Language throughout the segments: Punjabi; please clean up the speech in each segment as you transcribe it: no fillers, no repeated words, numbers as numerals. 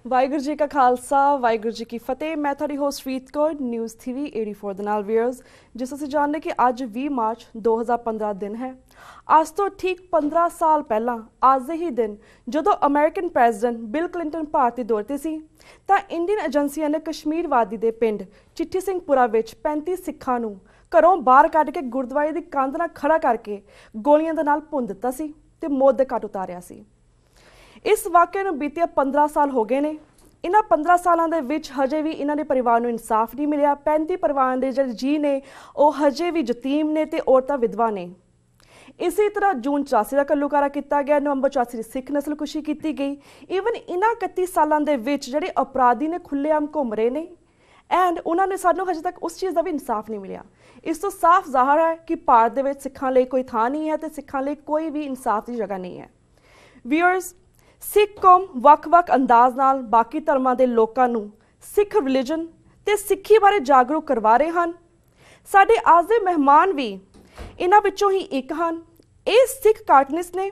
ਵਾਹਿਗੁਰੂ ਜੀ ਕਾ ਖਾਲਸਾ ਵਾਹਿਗੁਰੂ ਜੀ ਕੀ ਫਤਿਹ। ਮੈਂ ਤੁਹਾਡੀ ਹੋਸਟ ਰੀਤ ਕੌਰ ਨਿਊਜ਼ TV84 ਦੇ ਨਾਲ ਵੀਅਰਸ, ਜਿਸ ਅਸੀਂ ਜਾਣਦੇ ਕਿ ਅੱਜ 20 ਮਾਰਚ 2015 ਦਿਨ ਹੈ। ਅੱਜ ਤੋਂ ਠੀਕ 15 ਸਾਲ ਪਹਿਲਾਂ ਅੱਜ ਦੇ ਹੀ ਦਿਨ ਜਦੋਂ ਅਮਰੀਕਨ ਪ੍ਰੈਜ਼ੀਡੈਂਟ ਬਿਲ ਕਲਿੰਟਨ ਭਾਰਤੀ ਦੌਰੇ ਤੇ ਸੀ ਤਾਂ ਇੰਡੀਅਨ ਏਜੰਸੀਆਂ ਨੇ ਕਸ਼ਮੀਰ ਵਾਦੀ ਦੇ ਪਿੰਡ ਚਿੱਠੀ ਸਿੰਘਪੁਰਾ ਵਿੱਚ 35 ਸਿੱਖਾਂ ਨੂੰ ਘਰੋਂ ਬਾਹਰ ਕੱਢ ਕੇ ਗੁਰਦੁਆਰੇ ਦੀ ਕੰਧ ਨਾਲ ਖੜਾ ਕਰਕੇ ਗੋਲੀਆਂ ਦੇ ਨਾਲ ਭੁੰਨ ਦਿੱਤਾ ਸੀ ਤੇ ਮੌਤ ਦੇ ਘਾਟ ਉਤਾਰਿਆ ਸੀ। ਇਸ ਵਾਕਿਆ ਨੂੰ ਬੀਤੇ 15 ਸਾਲ ਹੋ ਗਏ ਨੇ। ਇਹਨਾਂ 15 ਸਾਲਾਂ ਦੇ ਵਿੱਚ ਹਜੇ ਵੀ ਇਹਨਾਂ ਦੇ ਪਰਿਵਾਰ ਨੂੰ ਇਨਸਾਫ ਨਹੀਂ ਮਿਲਿਆ। 35 ਪਰਿਵਾਰਾਂ ਦੇ ਜਿਹੜੇ ਜੀ ਨੇ ਉਹ ਹਜੇ ਵੀ ਯਤੀਮ ਨੇ ਤੇ ਔਰਤਾਂ ਵਿਧਵਾ ਨੇ। ਇਸੇ ਤਰ੍ਹਾਂ ਜੂਨ 84 ਦਾ ਘੱਲੂਘਾਰਾ ਕੀਤਾ ਗਿਆ, ਨਵੰਬਰ 84 ਦੀ ਸਿੱਖ ਨਸਲਕੁਸ਼ੀ ਕੀਤੀ ਗਈ। ਈਵਨ ਇਹਨਾਂ 31 ਸਾਲਾਂ ਦੇ ਵਿੱਚ ਜਿਹੜੇ ਅਪਰਾਧੀ ਨੇ ਖੁੱਲ੍ਹੇਆਮ ਘੁੰਮ ਰਹੇ ਨੇ ਐਂਡ ਉਹਨਾਂ ਨੇ ਸਾਨੂੰ ਹਜੇ ਤੱਕ ਉਸ ਚੀਜ਼ ਦਾ ਵੀ ਇਨਸਾਫ ਨਹੀਂ ਮਿਲਿਆ। ਇਸ ਤੋਂ ਸਾਫ਼ ਜ਼ਾਹਰ ਹੈ ਕਿ ਭਾਰਤ ਦੇ ਵਿੱਚ ਸਿੱਖਾਂ ਲਈ ਕੋਈ ਥਾਂ ਨਹੀਂ ਹੈ ਤੇ ਸਿੱਖਾਂ ਲਈ ਕੋਈ ਵੀ ਇਨਸਾਫ ਦੀ ਜਗ੍ਹਾ ਨਹੀਂ ਹੈ। ਵੀਅਰਸ, ਸਿੱਖ ਕੌਮ ਵੱਖ-ਵੱਖ ਅੰਦਾਜ਼ ਨਾਲ ਬਾਕੀ ਧਰਮਾਂ ਦੇ ਲੋਕਾਂ ਨੂੰ ਸਿੱਖ ਰਿਲੀਜਨ ਤੇ ਸਿੱਖੀ ਬਾਰੇ ਜਾਗਰੂਕ ਕਰਵਾ ਰਹੇ ਹਨ। ਸਾਡੇ ਅੱਜ ਦੇ ਮਹਿਮਾਨ ਵੀ ਇਹਨਾਂ ਵਿੱਚੋਂ ਹੀ ਇੱਕ ਹਨ। ਇਹ ਸਿੱਖ ਕਾਰਟੂਨਿਸਟ ਨੇ।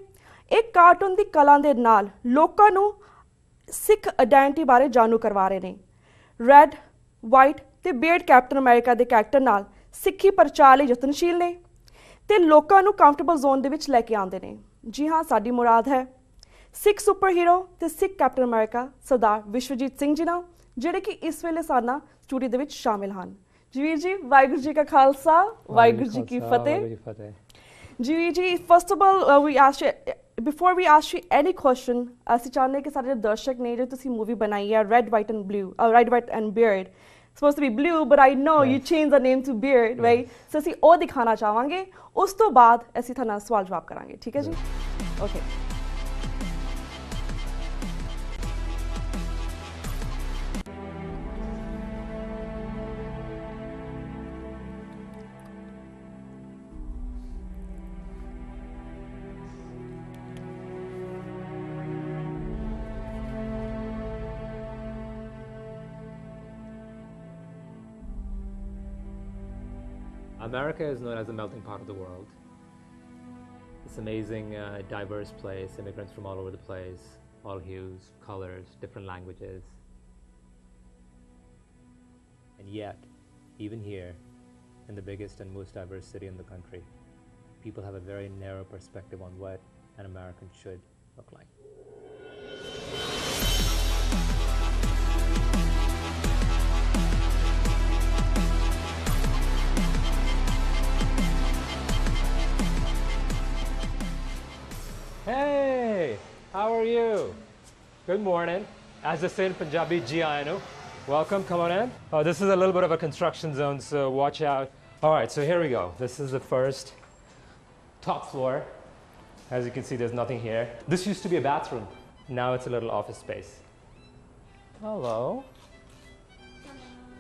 ਇਹ ਕਾਰਟੂਨ ਦੀ ਕਲਾ ਦੇ ਨਾਲ ਲੋਕਾਂ ਨੂੰ ਸਿੱਖ ਆਇਡੈਂਟੀ ਬਾਰੇ ਜਾਣੂ ਕਰਵਾ ਰਹੇ ਨੇ। ਰੈੱਡ, ਵਾਈਟ ਤੇ ਬੀਅਰਡ ਕੈਪਟਨ ਅਮਰੀਕਾ ਦੇ ਕੈਰੈਕਟਰ ਨਾਲ ਸਿੱਖੀ ਪ੍ਰਚਾਰ ਲਈ ਯਤਨਸ਼ੀਲ ਨੇ ਤੇ ਲੋਕਾਂ ਨੂੰ ਕੰਫਰਟੇਬਲ ਜ਼ੋਨ ਦੇ ਵਿੱਚ ਲੈ ਕੇ ਆਉਂਦੇ ਨੇ। ਜੀ ਹਾਂ, ਸਾਡੀ ਮੁਰਾਦ ਹੈ ਸਿੱਖ ਸੁਪਰ ਹੀਰੋ ਤੇ ਸਿੱਖ ਕੈਪਟਨ ਅਮਰੀਕਾ ਸਰਦਾਰ ਵਿਸ਼ਵਜੀਤ ਸਿੰਘ ਜੀ ਨਾਲ, ਜਿਹੜੇ ਕਿ ਇਸ ਵੇਲੇ ਸਾਡਾ ਸਟੂਡੀਓ ਦੇ ਵਿੱਚ ਸ਼ਾਮਿਲ ਹਨ। ਜੀ ਵੀਰ ਜੀ, ਵਾਹਿਗੁਰੂ ਜੀ ਕਾ ਖਾਲਸਾ ਵਾਹਿਗੁਰੂ ਜੀ ਕੀ ਫਤਿਹ। ਜੀ ਵੀਰ ਜੀ, first of all before we ask you any question, ਅਸੀਂ ਚਾਹੁੰਦੇ ਕਿ ਸਾਡੇ ਦਰਸ਼ਕ ਨੇ ਜੋ ਤੁਸੀਂ ਮੂਵੀ ਬਣਾਈ ਹੈ red White and blue, red White and beard, supposed to be blue but I know you changed the name to beard, right? So ਅਸੀਂ ਉਹ ਦਿਖਾਣਾ ਚਾਹਾਂਗੇ। ਉਸ ਤੋਂ ਬਾਅਦ ਅਸੀਂ ਤੁਹਾਡੇ ਨਾਲ ਸਵਾਲ ਜਵਾਬ ਕਰਾਂਗੇ, ਠੀਕ ਹੈ ਜੀ? Okay. America is known as the melting pot of the world. It's an amazing, diverse place, immigrants from all over the place, all hues, colors, different languages. And yet, even here, in the biggest and most diverse city in the country, people have a very narrow perspective on what an American should look like. Hey, how are you? Good morning. As they say in Punjabi, ji aaya nu. Welcome, come on in. Oh, this is a little bit of a construction zone, so watch out. All right, so here we go. This is the first top floor. As you can see, there's nothing here. This used to be a bathroom. Now it's a little office space. Hello.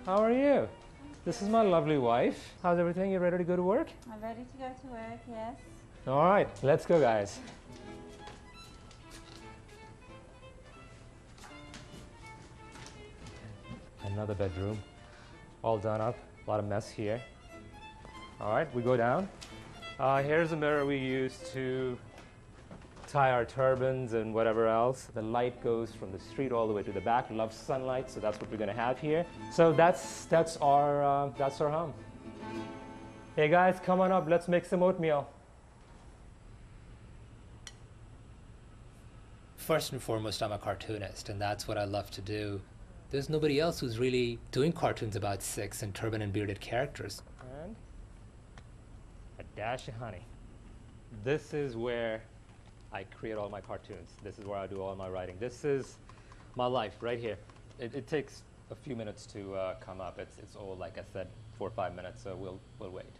How are you? This is my lovely wife. How's everything? You ready to go to work? I'm ready to go to work, yes. All right, let's go, guys. Another bedroom, all done up, a lot of mess here. All right, we go down. Here's a mirror we use to tie our turbans and whatever else. The light goes from the street all the way to the back. Loves sunlight, so that's what we're gonna have here. So that's our home. Hey guys, come on up. Let's make some oatmeal. First and foremost, I'm a cartoonist, and that's what I love to do. There's nobody else who's really doing cartoons about Sikhs and turban and bearded characters. And a dash of honey. This is where I create all my cartoons. This is where I do all my writing. This is my life right here. It takes a few minutes to come up. It's all, like I said, 4 or 5 minutes, so we'll wait.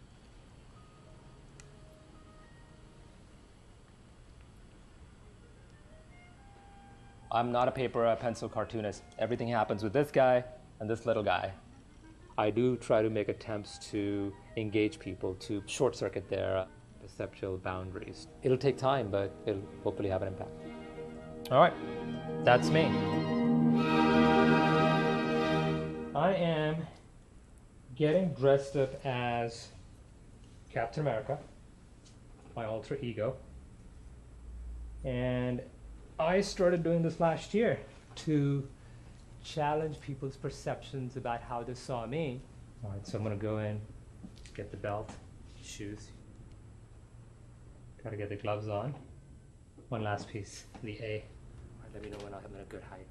I'm not a paper or pencil cartoonist. Everything happens with this guy and this little guy. I do try to make attempts to engage people, to short circuit their perceptual boundaries. It'll take time, but it'll hopefully have an impact. All right, that's me. I am getting dressed up as Captain America, my alter ego. And I started doing this last year to challenge people's perceptions about how they saw me. All right, so I'm gonna go in, get the belt, shoes. Gotta get the gloves on. One last piece, the A. All right, let me know when I'm at a good height.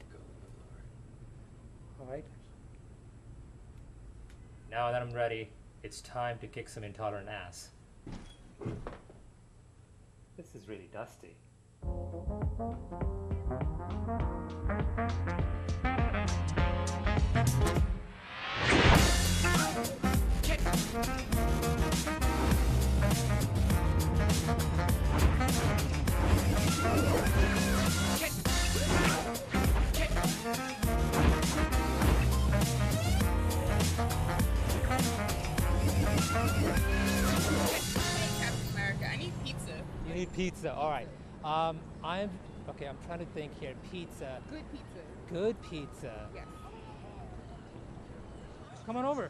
All right. Now that I'm ready, it's time to kick some intolerant ass. This is really dusty. You need pizza, all right. I'm trying to think here. Pizza. Good pizza. Good pizza. Yes. Come on over.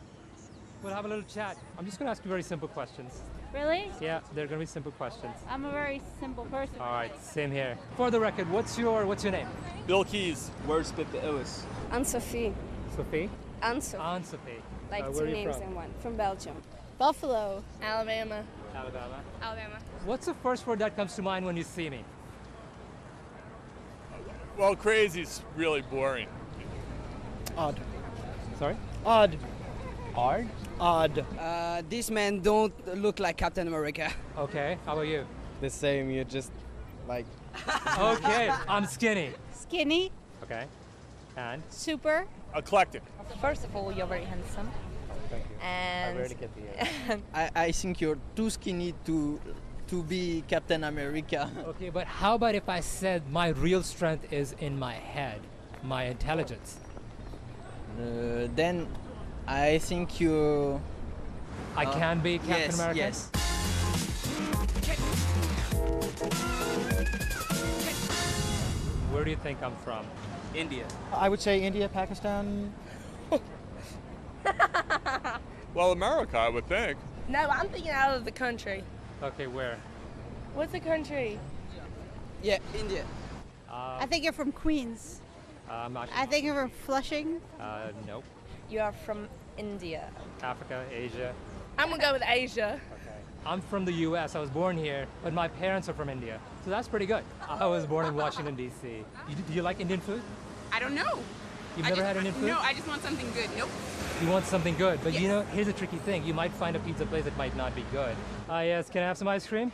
We'll have a little chat. I'm just gonna ask you very simple questions. Really? Yeah, they're gonna be simple questions. I'm a very simple person. All right, same here. For the record, what's your name? Bill Keys, wordsmith the illest. Anne-Sophie. Sophie? Anne-Sophie. Anne-Sophie. Like where two are you names from? in one. From Belgium. Buffalo. Alabama. Alabama. Alabama. What's the first word that comes to mind when you see me? Well, crazy's really boring. Odd. Sorry? Odd. Odd? Odd. These men don't look like Captain America. Okay, how about you? The same, you're just like... Okay, I'm skinny. Skinny. Okay. And? Super. Eclectic. First of all, you're very handsome. Thank you. And I rarely get the I think you're too skinny to be Captain America. Okay, but how about if I said my real strength is in my head, my intelligence? Then I think you... I can be Captain yes, America? Yes. Where do you think I'm from? India. I would say India, Pakistan. Well, America, I would think. no, I'm thinking out of the country. Okay, where? What's the country? Yeah, India. I think you're from Queens. I'm not. I think you're from Flushing. Nope. You are from India. Africa, Asia. I'm gonna go with Asia. Okay. I'm from the U.S. I was born here, but my parents are from India, so that's pretty good. I was born in Washington D.C. Do you like Indian food? I don't know. You've never had Indian food? No, I just want something good. Nope. You want something good, but Yes. you know, here's a tricky thing. You might find a pizza place that might not be good. Yes, can I have some ice cream?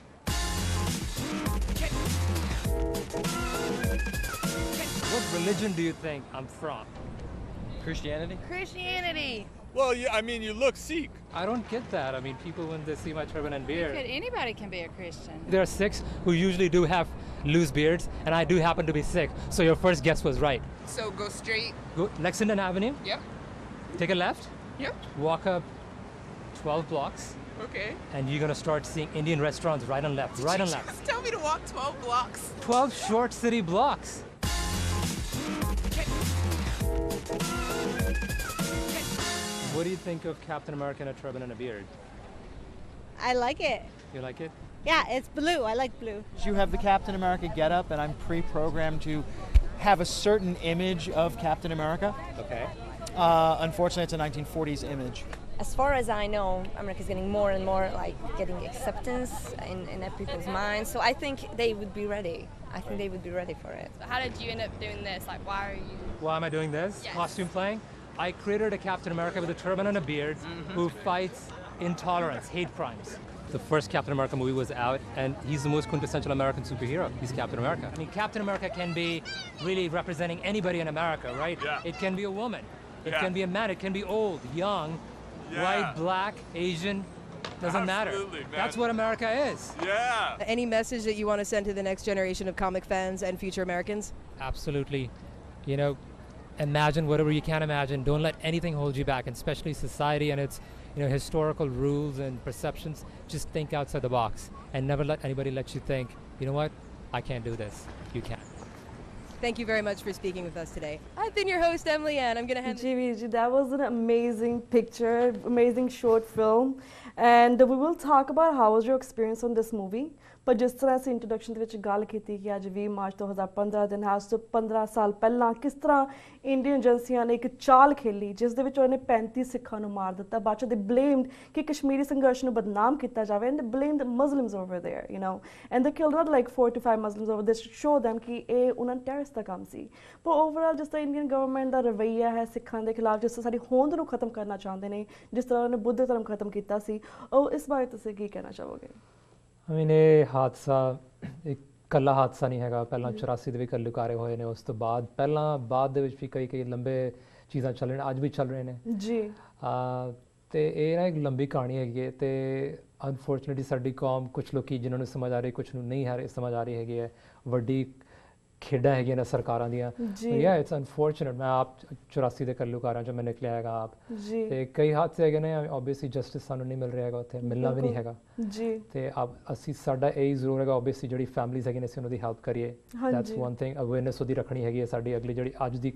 What religion do you think I'm from? Christianity? Christianity. Well, yeah, I mean, you look Sikh. I don't get that. I mean, people, when they see my turban and beard. Anybody can be a Christian. There are Sikhs who usually do have loose beards, and I do happen to be Sikh. So your first guess was right. So go straight. Go Lexington Avenue, Yep. take a left, Yep. walk up 12 blocks, Okay. and you're gonna start seeing Indian restaurants right and left, right and left. Just tell me to walk 12 blocks. 12 short city blocks. What do you think of Captain America in a turban and a beard? I like it. You like it? Yeah, it's blue. I like blue. You have the Captain America getup, and I'm pre-programmed to have a certain image of Captain America. Okay. Unfortunately, it's a 1940s image. As far as I know, America's getting more and more getting acceptance in people's minds. So I think they would be ready. I think they would be ready for it. How did you end up doing this? Like, why are you? Why am I doing this? Yes. Costume playing? I created a Captain America with a turban and a beard who fights intolerance, hate crimes. The first Captain America movie was out, and he's the most quintessential American superhero. He's Captain America. I mean, Captain America can be really representing anybody in America, right? Yeah. It can be a woman. It Yeah. can be a man. It can be old, young, Yeah. white, black, Asian. Doesn't matter. Absolutely, man. That's what America is. Yeah. Any message that you want to send to the next generation of comic fans and future Americans? Absolutely. You know, imagine whatever you can imagine. Don't let anything hold you back, and especially society and its historical rules and perceptions. Just think outside the box and never let anybody let you think, you know what, I can't do this. You can. Thank you very much for speaking with us today. I've been your host, Emily Ann. I'm going to hand Ji, that was an amazing picture, amazing short film. And we will talk about how was your experience on this movie. ਪਰ ਜਿਸ ਤਰ੍ਹਾਂ ਅਸੀਂ ਇੰਟਰੋਡਕਸ਼ਨ ਦੇ ਵਿੱਚ ਗੱਲ ਕੀਤੀ ਕਿ ਅੱਜ 20 ਮਾਰਚ 2015 ਦਿਨ ਹੈ, ਉਸ ਤੋਂ 15 ਸਾਲ ਪਹਿਲਾਂ ਕਿਸ ਤਰ੍ਹਾਂ ਇੰਡੀਅਨ ਏਜੰਸੀਆਂ ਨੇ ਇੱਕ ਚਾਲ ਖੇਲੀ ਜਿਸ ਦੇ ਵਿੱਚ ਉਹਨੇ 35 ਸਿੱਖਾਂ ਨੂੰ ਮਾਰ ਦਿੱਤਾ। ਬਾਅਦ 'ਚ ਦੇ ਬਲੇਮਡ ਕਿ ਕਸ਼ਮੀਰੀ ਸੰਘਰਸ਼ ਨੂੰ ਬਦਨਾਮ ਕੀਤਾ ਜਾਵੇ and they blamed Muslims over there you know and they killed not like 4 to 5 Muslims over this show them ਕਿ ਇਹ ਉਹਨਾਂ ਟੈਰਰਿਸਟ ਦਾ ਕੰਮ ਸੀ। ਪਰ ਓਵਰਆਲ ਜਿਸ ਤਰ੍ਹਾਂ ਇੰਡੀਅਨ ਗਵਰਨਮੈਂਟ ਦਾ ਰਵੱਈਆ ਹੈ ਸਿੱਖਾਂ ਦੇ ਖਿਲਾਫ, ਜਿਸ ਤਰ੍ਹਾਂ ਸਾਡੀ ਹੋਂਦ ਨੂੰ ਖਤਮ ਕਰਨਾ ਚਾਹੁੰਦੇ ਨੇ, ਜਿਸ ਤਰ੍ਹਾਂ ਉਹਨੇ ਬੁੱਧ ਧਰਮ ਖਤਮ ਕੀਤਾ ਸੀ, ਉਹ ਇਸ ਬਾਰੇ ਤੁਸੀਂ ਕੀ ਕਹਿਣਾ ਚਾਹੋਗੇ? I mean, ਇਹ ਹਾਦਸਾ ਇੱਕ ਇਕੱਲਾ ਹਾਦਸਾ ਨਹੀਂ ਹੈਗਾ। ਪਹਿਲਾਂ 84 ਦੇ ਵੀ ਘੱਲੂਘਾਰੇ ਹੋਏ ਨੇ, ਉਸ ਤੋਂ ਬਾਅਦ ਬਾਅਦ ਦੇ ਵਿੱਚ ਵੀ ਕਈ ਲੰਬੇ ਚੀਜ਼ਾਂ ਚੱਲ ਰਹੀਆਂ ਨੇ, ਅੱਜ ਵੀ ਚੱਲ ਰਹੇ ਨੇ ਜੀ। ਤੇ ਇਹ ਨਾ ਇੱਕ ਲੰਬੀ ਕਹਾਣੀ ਹੈਗੀ ਹੈ ਤੇ ਅਨਫੋਰਚੂਨੇਟਲੀ ਸਾਡੀ ਕੌਮ ਕੁਝ ਲੋਕੀ ਜਿਨ੍ਹਾਂ ਨੂੰ ਸਮਝ ਆ ਰਹੀ, ਕੁਝ ਨੂੰ ਨਹੀਂ ਸਮਝ ਆ ਰਹੀ ਹੈਗੀ ਹੈ। ਵੱਡੀ ਖੇਡਾਂ ਹੈਗੀਆਂ ਨੇ ਸਰਕਾਰਾਂ ਦੀਆਂ। ਯਾ ਇਟਸ ਅਨਫੋਰਚੂਨੇਟ। ਮੈਂ ਆਪ 84 ਦੇ ਘੱਲੂਘਾਰਿਆਂ 'ਚੋਂ ਮੈਂ ਨਿਕਲਿਆ ਹੈਗਾ ਆਪ, ਤੇ ਕਈ ਹਾਦਸੇ ਹੈਗੇ ਨੇ ਓਬਵੀਅਸਲੀ ਜਸਟਿਸ ਸਾਨੂੰ ਨਹੀਂ ਮਿਲ ਰਿਹਾ ਹੈਗਾ, ਉੱਥੇ ਮਿਲਣਾ ਵੀ ਨਹੀਂ ਹੈਗਾ ਜੀ। ਤੇ ਅਸੀਂ ਸਾਡਾ ਇਹ ਜ਼ਰੂਰ ਹੈਗਾ ਓਬਵੀਅਸਲੀ ਜਿਹੜੀ ਫੈਮਲੀਜ਼ ਹੈਗੀਆਂ ਨੇ ਅਸੀਂ ਉਹਨਾਂ ਦੀ ਹੈਲਪ ਕਰੀਏ। That's one thing. ਅਵੇਅਰਨੈਸ ਉਹਦੀ ਰੱਖਣੀ ਹੈਗੀ ਹੈ। ਸਾਡੀ ਅਗਲੀ ਜਿਹੜੀ ਅੱਜ ਦੀ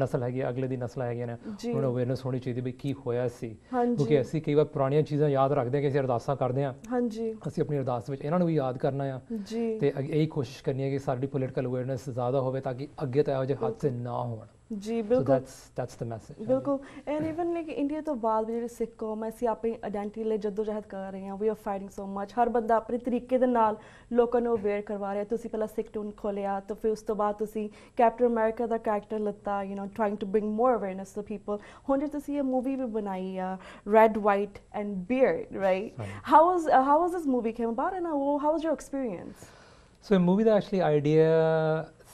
ਨਸਲ ਹੈਗੀ ਹੈ, ਅਗਲੇ ਦੀ ਨਸਲਾਂ ਹੈਗੀਆਂ ਨੇ, ਉਹਨਾਂ ਨੂੰ ਅਵੇਅਰਨੈਸ ਹੋਣੀ ਚਾਹੀਦੀ ਵੀ ਕੀ ਹੋਇਆ ਸੀ, ਕਿਉਂਕਿ ਅਸੀਂ ਕਈ ਵਾਰ ਪੁਰਾਣੀਆਂ ਚੀਜ਼ਾਂ ਯਾਦ ਰੱਖਦੇ ਹਾਂ ਕਿ ਅਸੀਂ ਅਰਦਾਸਾਂ ਕਰਦੇ ਹਾਂ, ਅਸੀਂ ਆਪਣੀ ਅਰਦਾਸ ਵਿੱਚ ਇਹਨਾਂ ਨੂੰ ਵੀ ਯਾਦ ਕਰਨਾ ਆ ਤੇ ਇਹੀ ਕੋਸ਼ਿਸ਼ ਕਰਨੀ ਹੈ ਕਿ ਸਾਡੀ ਪੋਲੀਟੀਕਲ ਅਵੇਅਰਨੈਸ ਜ਼ਿਆਦਾ ਹੋਵੇ ਤਾਂ ਕਿ ਅੱਗੇ ਤਾਂ ਇਹੋ ਜਿਹੇ ਹਾਦਸੇ ਨਾ ਹੋਣ। ਜੀ ਬਿਲਕੁਲ, that's the message। ਬਿਲਕੁਲ। ਐਂਡ ਇਵਨ ਲਾਈਕ ਇੰਡੀਆ ਤੋਂ ਬਾਅਦ ਵੀ ਜਿਹੜੀ ਸਿੱਖ ਕੌਮ ਹੈ, ਅਸੀਂ ਆਪਣੀ ਆਇਡੈਂਟੀਟੀ ਲਈ ਜਦੋਜਹਿਦ ਕਰ ਰਹੇ ਹਾਂ। We are fighting so much. ਹਰ ਬੰਦਾ ਆਪਣੇ ਤਰੀਕੇ ਦੇ ਨਾਲ ਲੋਕਾਂ ਨੂੰ ਅਵੇਅਰ ਕਰਵਾ ਰਿਹਾ। ਤੁਸੀਂ ਪਹਿਲਾਂ ਸਿੱਖ ਟੂਨ ਖੋਲ੍ਹਿਆ ਤਾਂ ਫਿਰ ਉਸ ਤੋਂ ਬਾਅਦ ਤੁਸੀਂ ਕੈਪਟਨ ਅਮਰੀਕਾ ਦਾ ਕਰੈਕਟਰ ਲਿੱਤਾ, you know trying to bring more awareness to people. ਹੁਣ ਜੇ ਤੁਸੀਂ ਇਹ ਮੂਵੀ ਵੀ ਬਣਾਈ ਆ Red White and Beard, right, how was this movie came about and how was your experience? So ਇਹ ਮੂਵੀ ਦਾ ਐਕਚੁਅਲੀ ਆਈਡੀਆ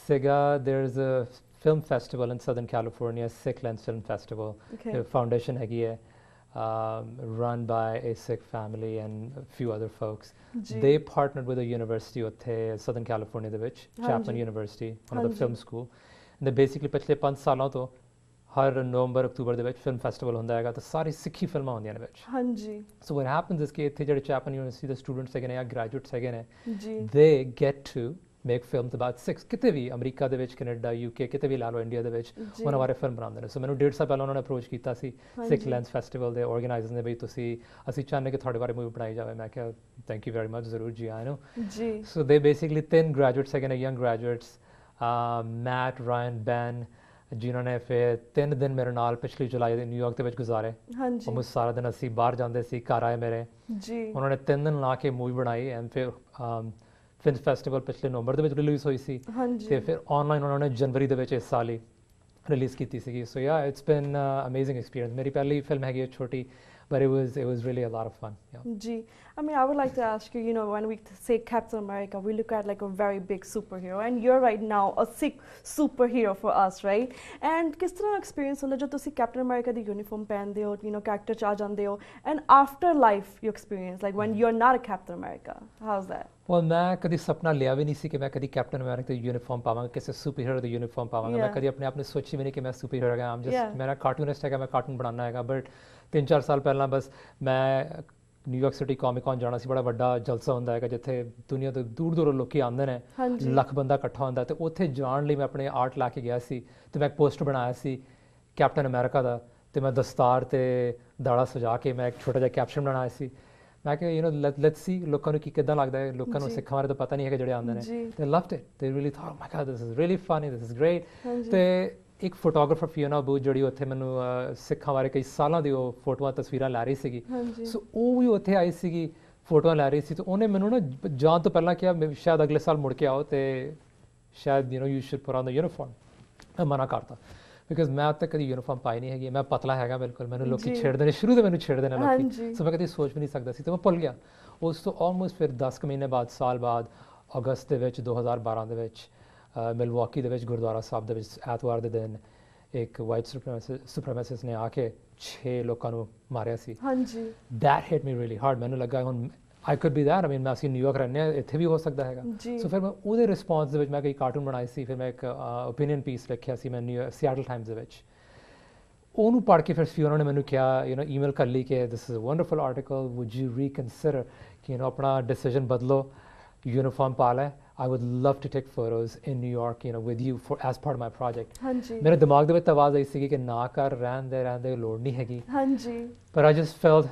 ਸੀਗਾ, there is a film festival in Southern California, Sikh Lens Film Festival. The foundation ਹੈਗੀ ਹੈ, run by a Sikh family and a few other folks. They partnered with a university ਉੱਥੇ Southern California ਦੇ ਵਿੱਚ, Chapman University, one of the film school. And they basically ਪਿਛਲੇ 5 ਸਾਲਾਂ ਤੋਂ ਹਰ ਨਵੰਬਰ ਅਕਤੂਬਰ ਦੇ ਵਿੱਚ ਫਿਲਮ ਫੈਸਟੀਵਲ ਹੁੰਦਾ ਹੈਗਾ ਤੇ ਸਾਰੀ ਸਿੱਖੀ ਫਿਲਮਾਂ ਹੁੰਦੀਆਂ ਨੇ ਵਿੱਚ। ਹਾਂਜੀ। ਸੋ what happens is ਕਿ ਇੱਥੇ ਜਿਹੜੇ Chapman University ਦੇ ਸਟੂਡੈਂਟਸ ਹੈਗੇ ਨੇ ਜਾਂ ਗ੍ਰੈਜੂਏਟਸ ਹੈਗੇ ਨੇ, they get to make films about Sikhs। ਕਿਤੇ ਵੀ ਅਮਰੀਕਾ ਦੇ ਵਿੱਚ, ਕੈਨੇਡਾ, UK, ਕਿਤੇ ਵੀ ਲਾ ਲਓ, ਇੰਡੀਆ ਦੇ ਵਿੱਚ ਉਹਨਾਂ ਬਾਰੇ ਫਿਲਮ ਬਣਾਉਂਦੇ ਨੇ। ਸੋ ਮੈਨੂੰ 1.5 ਸਾਲ ਪਹਿਲਾਂ ਉਹਨਾਂ ਨੇ ਅਪਰੋਚ ਕੀਤਾ ਸੀ ਸਿੱਖ ਲੈਂਸ ਫੈਸਟੀਵਲ ਦੇ ਆਰਗੇਨਾਈਜ਼ਰਸ ਨੇ, ਵੀ ਅਸੀਂ ਚਾਹੁੰਦੇ ਕਿ ਤੁਹਾਡੇ ਬਾਰੇ ਮੂਵੀ ਬਣਾਈ ਜਾਵੇ। ਮੈਂ ਕਿਹਾ ਥੈਂਕ ਯੂ ਵੈਰੀ ਮਚ, ਜ਼ਰੂਰ ਜੀ ਆਇਆਂ ਨੂੰ ਜੀ। ਸੋ ਦੇ ਬੇਸਿਕਲੀ 3 ਗ੍ਰੈਜੂਏਟਸ ਹੈਗੇ ਨੇ, young graduates, Matt, Ryan, Ben, ਜਿਨ੍ਹਾਂ ਨੇ ਫਿਰ 3 ਦਿਨ ਮੇਰੇ ਨਾਲ ਪਿਛਲੀ ਜੁਲਾਈ ਦੇ ਨਿਊਯਾਰਕ ਦੇ ਵਿੱਚ ਗੁਜ਼ਾਰੇ। ਉਹ ਸਾਰਾ ਦਿਨ ਅਸੀਂ ਬਾਹਰ ਜਾਂਦੇ ਸੀ, ਘਰ ਆਏ ਮੇਰੇ ਜੀ। ਉਹਨਾਂ ਨੇ 3 ਦਿਨ ਲਾ ਕੇ ਮੂਵੀ ਬਣਾਈ ਐਂਡ ਫਿਰ ਫਿਲਮ ਫੈਸਟੀਵਲ ਪਿਛਲੇ ਨਵੰਬਰ ਦੇ ਵਿੱਚ ਰਿਲੀਜ਼ ਹੋਈ ਸੀ ਤੇ ਫਿਰ ਆਨਲਾਈਨ ਉਹਨਾਂ ਨੇ ਜਨਵਰੀ ਦੇ ਵਿੱਚ ਇਸ ਸਾਲ ਹੀ ਰਿਲੀਜ਼ ਕੀਤੀ ਸੀਗੀ। ਸੋ ਯਾ ਇਟਸ ਬੀਨ ਅਮੇਜ਼ਿੰਗ ਐਕਸਪੀਰੀਅੰਸ। ਮੇਰੀ ਪਹਿਲੀ ਫਿਲਮ ਹੈਗੀ ਹੈ ਛੋਟੀ, but it was really a lot of fun. Yeah. Gee, I mean, I would like to ask you, you know, when we say Captain America, we look at like a very big superhero, and you're right now a Sikh superhero for us, right? And किस तरह experience होता है जब तुसी Captain America दी uniform पहनते हो, you know, character च आ जाते हो, and after life you experience, like when you're not a Captain America, how's that? Well, ਮੈਂ ਕਦੀ ਸੁਪਨਾ ਲਿਆ ਵੀ ਨਹੀਂ ਸੀ ਕਿ ਮੈਂ ਕਦੀ ਕੈਪਟਨ ਅਮਰੀਕਾ ਦੀ ਯੂਨੀਫਾਰਮ ਪਾਵਾਂਗਾ, ਕਿਸੇ ਸੁਪਰ ਹੀਰੋ ਦੀ ਯੂਨੀਫਾਰਮ ਪਾਵਾਂਗਾ। ਮੈਂ ਕਦੀ ਆਪਣੇ ਆਪ ਨੂੰ ਸੋਚੀ ਵੀ ਨਹੀਂ ਕਿ ਮੈਂ ਸੁਪਰ ਹੀਰੋ ਹੈਗਾ। ਆਮ ਜਸਟ ਮੇਰਾ ਕਾਰਟੂਨਿਸਟ ਹੈਗਾ, ਮੈਂ ਕਾਰਟੂਨ ਬਣਾਉਣਾ ਹੈਗਾ। ਬਟ 3-4 ਸਾਲ ਪਹਿਲਾਂ ਬਸ ਮੈਂ ਨਿਊਯਾਰਕ ਸਿਟੀ ਕਾਮਿਕ ਕੌਨ ਜਾਣਾ ਸੀ। ਬੜਾ ਵੱਡਾ ਜਲਸਾ ਹੁੰਦਾ ਹੈਗਾ ਜਿੱਥੇ ਦੁਨੀਆ ਤੋਂ ਦੂਰ ਦੂਰੋਂ ਲੋਕੀ ਆਉਂਦੇ ਨੇ, ਲੱਖ ਬੰਦਾ ਇਕੱਠਾ ਹੁੰਦਾ, ਤੇ ਉੱਥੇ ਜਾਣ ਲਈ ਮੈਂ ਆਪਣੇ ਆਰਟ ਲਾ ਕੇ ਗਿਆ ਸੀ ਤੇ ਮੈਂ ਇੱਕ ਪੋਸਟਰ ਬਣਾਇਆ ਸੀ ਕੈਪਟਨ ਅਮਰੀਕਾ ਦਾ, ਤੇ ਮੈਂ ਦਸਤਾਰ ਤੇ ਦਾੜਾ ਸਜਾ ਕੇ ਮੈਂ ਇੱਕ ਛੋਟਾ ਜਿਹਾ ਕੈਪਸ਼ਨ ਬਣਾਇਆ ਸੀ। ਮੈਂ ਕਿਹਾ ਯੂ ਨੋ ਲੈਟਸ ਸੀ ਲੋਕਾਂ ਨੂੰ ਕਿੱਦਾਂ ਲੱਗਦਾ ਹੈ। ਲੋਕਾਂ ਨੂੰ ਸਿੱਖਾਂ ਬਾਰੇ ਤਾਂ ਪਤਾ ਨਹੀਂ ਹੈਗਾ ਜਿਹੜੇ ਆਉਂਦੇ ਨੇ। ਦੇ ਲਵਡ ਇਟ, ਦੇ really thought my god this is really funny, this is great. ਤੇ ਇੱਕ ਫੋਟੋਗ੍ਰਾਫਰ ਫਿਓਨਾ ਬੂਥ ਜਿਹੜੀ ਉੱਥੇ ਮੈਨੂੰ ਸਿੱਖਾਂ ਬਾਰੇ ਕਈ ਸਾਲਾਂ ਦੀ ਉਹ ਫੋਟੋਆਂ ਤਸਵੀਰਾਂ ਲੈ ਰਹੀ ਸੀਗੀ। ਸੋ ਉਹ ਵੀ ਉੱਥੇ ਆਈ ਸੀਗੀ, ਫੋਟੋਆਂ ਲੈ ਰਹੀ ਸੀ, ਤੇ ਉਹਨੇ ਮੈਨੂੰ ਨਾ ਜਾਣ ਤੋਂ ਪਹਿਲਾਂ ਕਿਹਾ ਸ਼ਾਇਦ ਅਗਲੇ ਸਾਲ ਮੁੜ ਕੇ ਆਓ ਤੇ ਸ਼ਾਇਦ you know you should put on the uniform. ਮੈਂ ਮਨਾ ਕਰਤਾ ਬਿਕਾਜ਼ ਮੈਂ ਉੱਥੇ ਕਦੀ ਯੂਨੀਫਾਰਮ ਪਾਈ ਨਹੀਂ ਹੈਗੀ। ਮੈਂ ਪਤਲਾ ਹੈਗਾ ਬਿਲਕੁਲ, ਮੈਨੂੰ ਲੋਕੀ ਛੇੜਦੇ ਨੇ, ਸ਼ੁਰੂ ਤੋਂ ਮੈਨੂੰ ਛੇੜਦੇ ਨੇ ਲੋਕੀ। ਸੋ ਮੈਂ ਕਦੀ ਸੋਚ ਵੀ ਨਹੀਂ ਸਕਦਾ ਸੀ, ਤੇ ਮੈਂ ਭੁੱਲ ਗਿਆ। ਉਸ ਤੋਂ ਆਲਮੋਸਟ ਫਿਰ 10 ਮਹੀਨੇ ਬਾਅਦ, ਸਾਲ ਬਾਅਦ, ਅਗਸਤ ਦੇ ਵਿੱਚ 2012 ਦੇ ਵਿੱਚ ਮਿਲਵਾਕੀ ਦੇ ਵਿੱਚ ਗੁਰਦੁਆਰਾ ਸਾਹਿਬ ਦੇ ਵਿੱਚ ਐਤਵਾਰ ਦੇ ਦਿਨ ਇੱਕ ਵਾਈਟ ਸੁਪਰੈਮੈਸਿਸਟ ਨੇ ਆ ਕੇ 6 ਲੋਕਾਂ ਨੂੰ ਮਾਰਿਆ ਸੀ। That hit me really hard. ਮੈਨੂੰ ਲੱਗਾ ਹੁਣ I could be that. I mean, ਮੈਂ ਅਸੀਂ ਨਿਊਯਾਰਕ ਰਹਿੰਦੇ ਹਾਂ, ਇੱਥੇ ਵੀ ਹੋ ਸਕਦਾ ਹੈਗਾ। ਸੋ ਫਿਰ ਮੈਂ ਉਹਦੇ ਰਿਸਪੌਂਸ ਦੇ ਵਿੱਚ ਮੈਂ ਕਈ ਕਾਰਟੂਨ ਬਣਾਏ ਸੀ। ਫਿਰ ਮੈਂ ਇੱਕ ਓਪੀਨੀਅਨ ਪੀਸ ਲਿਖਿਆ ਸੀ ਮੈਂ ਸਿਆਟਲ ਟਾਈਮਸ ਦੇ ਵਿੱਚ। ਉਹਨੂੰ ਪੜ੍ਹ ਕੇ ਫਿਰ ਉਹਨਾਂ ਨੇ ਮੈਨੂੰ ਕਿਹਾ, ਯੂ ਨੋ ਈਮੇਲ ਕਰ ਲਈ ਕਿ this is a wonderful article, would you reconsider ਕਿ ਯੂ ਨੋ ਆਪਣਾ ਡਿਸੀਜਨ ਬਦਲੋ, ਯੂਨੀਫਾਰਮ ਪਾ ਲੈ, I would love to take photos in New York, you know, with you for as part of my project. ਹਾਂਜੀ ਮੇਰੇ ਦਿਮਾਗ ਦੇ ਵਿੱਚ ਆਵਾਜ਼ ਆਈ ਸੀ ਕਿ ਨਾ ਕਰ ਰਹਿਣ ਦੇ ਲੋੜ ਨਹੀਂ ਹੈਗੀ ਹਾਂਜੀ ਪਰ I just felt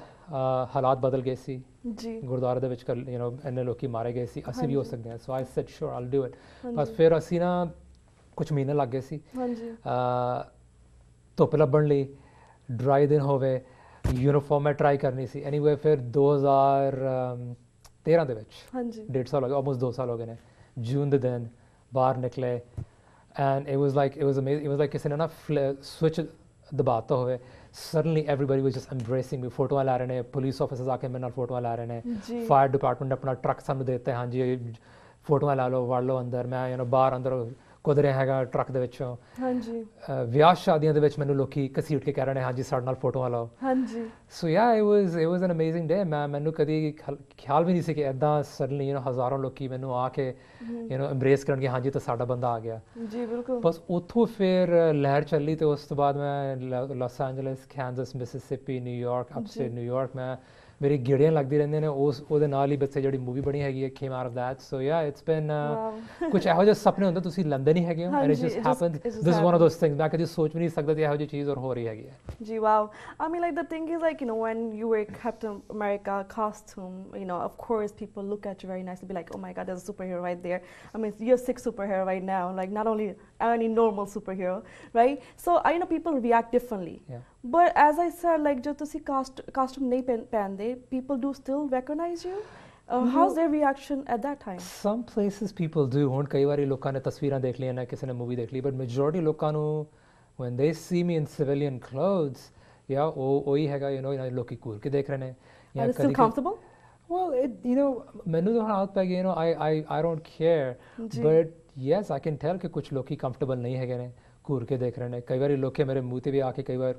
ਹਾਲਾਤ ਬਦਲ ਗਏ ਸੀ ਜੀ ਗੁਰਦੁਆਰੇ ਦੇ ਵਿੱਚ you know ਇੰਨੇ ਲੋਕੀ ਮਾਰੇ ਗਏ ਸੀ ਅਸੀਂ ਵੀ ਹੋ ਸਕਦੇ ਹਾਂ so I said sure I'll do it ਬਸ ਹਾਂਜੀ ਫਿਰ ਅਸੀਂ ਨਾ ਕੁਝ ਮਹੀਨੇ ਲੱਗ ਗਏ ਸੀ ਹਾਂਜੀ ਧੁੱਪ ਲੱਭਣ ਲਈ ਡਰਾਈ ਦਿਨ ਹੋਵੇ ਯੂਨੀਫਾਰਮ ਮੈਂ ਟਰਾਈ ਕਰਨੀ ਸੀ ਐਨੀਵੇ ਫਿਰ 2013 ਦੇ ਵਿੱਚ ਹਾਂਜੀ 1.5 ਸਾਲ ਹੋ ਗਏ almost 2 ਸਾਲ ਹੋ ਗਏ ਨੇ ਜੂਨ ਦੇ ਦਿਨ ਬਾਹਰ ਨਿਕਲੇ and it was like amazing it was like ਕਿਸੇ ਨੇ ਨਾ switch ਦਬਾਤਾ ਹੋਵੇ suddenly everybody was just embracing me ਫੋਟੋਆਂ ਲੈ ਰਹੇ ਨੇ ਪੁਲਿਸ ਆਫਿਸਰਸ ਆ ਕੇ ਮੇਰੇ ਨਾਲ ਫੋਟੋਆਂ ਲੈ ਰਹੇ ਨੇ ਫਾਇਰ ਡਿਪਾਰਟਮੈਂਟ ਆਪਣਾ ਟਰੱਕ ਸਾਨੂੰ ਦੇ ਦਿੱਤਾ ਹਾਂਜੀ ਫੋਟੋਆਂ ਲੈ ਲਓ ਵੜ ਲਓ ਅੰਦਰ ਮੈਂ ਯੂ نو ਬਾਹਰ ਅੰਦਰ ਕੁਦ ਰਿਹਾ ਹੈਗਾ ਟਰੱਕ ਦੇ ਵਿੱਚੋਂ ਹਾਂਜੀ ਵਿਆਹ ਸ਼ਾਦੀਆਂ ਦੇ ਵਿੱਚ ਮੈਨੂੰ ਲੋਕੀ ਘਸੀਟ ਕੇ ਕਹਿ ਰਹੇ ਨੇ ਹਾਂਜੀ ਸਾਡੇ ਨਾਲ ਫੋਟੋਆਂ ਲਾਓ ਹਾਂਜੀ ਸੋ ਯਾ it was an amazing day ਮੈਨੂੰ ਕਦੀ ਖਿਆਲ ਵੀ ਨਹੀਂ ਸੀ ਕਿ ਇੱਦਾਂ ਸਡਨਲੀ ਯੂ نو ਹਜ਼ਾਰਾਂ ਲੋਕੀ ਮੈਨੂੰ ਆ ਕੇ ਯੂ نو embrace ਕਰਨਗੇ ਹਾਂਜੀ ਤਾਂ ਸਾਡਾ ਬੰਦਾ ਆ ਗਿਆ ਜੀ ਬਿਲਕੁਲ ਬਸ ਉੱਥੋਂ ਫਿਰ ਲਹਿਰ ਚੱਲੀ ਤੇ ਉਸ ਤੋਂ ਬਾਅਦ ਮੈਂ Los Angeles Kansas Mississippi New York upstate New York ਮੈਂ ਮੇਰੀ ਗੇੜੀਆਂ ਲੱਗਦੀ ਰਹਿੰਦੀਆਂ ਨੇ ਉਹਦੇ ਨਾਲ ਹੀ ਬੱਚੇ ਜਿਹੜੀ ਮੂਵੀ ਬਣੀ ਹੈਗੀ ਹੈ came out of that so yeah it's been ਕੁਝ ਇਹੋ ਜਿਹੇ ਸੁਪਨੇ ਹੁੰਦੇ ਤੁਸੀਂ ਲੈਂਦੇ ਨਹੀਂ ਹੈਗੇ and it just happened this is one of those things ਮੈਂ ਕਦੀ ਸੋਚ ਵੀ ਨਹੀਂ ਸਕਦਾ ਕਿ ਇਹੋ ਜਿਹੀ ਚੀਜ਼ ਹੋਰ ਹੋ ਰਹੀ ਹੈਗੀ ਹੈ Gee, wow. I mean, like, the thing is, like, you know, when you wear Captain America costume, you know, of course, people look at you very nicely, be like, oh my God, there's a superhero right there. I mean, you're a sick superhero right now, like, not only any normal superhero, right? So, I know people react differently. Yeah. But as I said, like, just to see costume nahi pehande, people do still recognize you. How's their reaction at that time? Some places people do. ਹੁਣ ਕਈ ਵਾਰੀ ਲੋਕਾਂ ਨੇ ਤਸਵੀਰਾਂ ਦੇਖ ਲਈਆਂ ਨੇ ਕਿਸੇ ਨੇ ਮੂਵੀ ਦੇਖ ਲਈ but majority ਲੋਕਾਂ ਨੂੰ when they see me in civilian clothes yeah ਉਹੀ ਹੈਗਾ you know ਲੋਕੀ ਘੂਰ ਕੇ ਦੇਖ ਰਹੇ ਨੇ Are they still comfortable? Well it you know ਮੈਨੂੰ ਤਾਂ ਹਾਲਤ ਪੈ ਗਈ you know I don't care but yes I can tell ਕਿ ਕੁਝ ਲੋਕੀ comfortable ਨਹੀਂ ਹੈਗੇ ਨੇ ਘੂਰ ਕੇ ਦੇਖ ਰਹੇ ਨੇ ਕਈ ਵਾਰੀ ਲੋਕੀ ਮੇਰੇ ਮੂੰਹ ਤੇ ਵੀ ਆ ਕੇ ਕਈ ਵਾਰ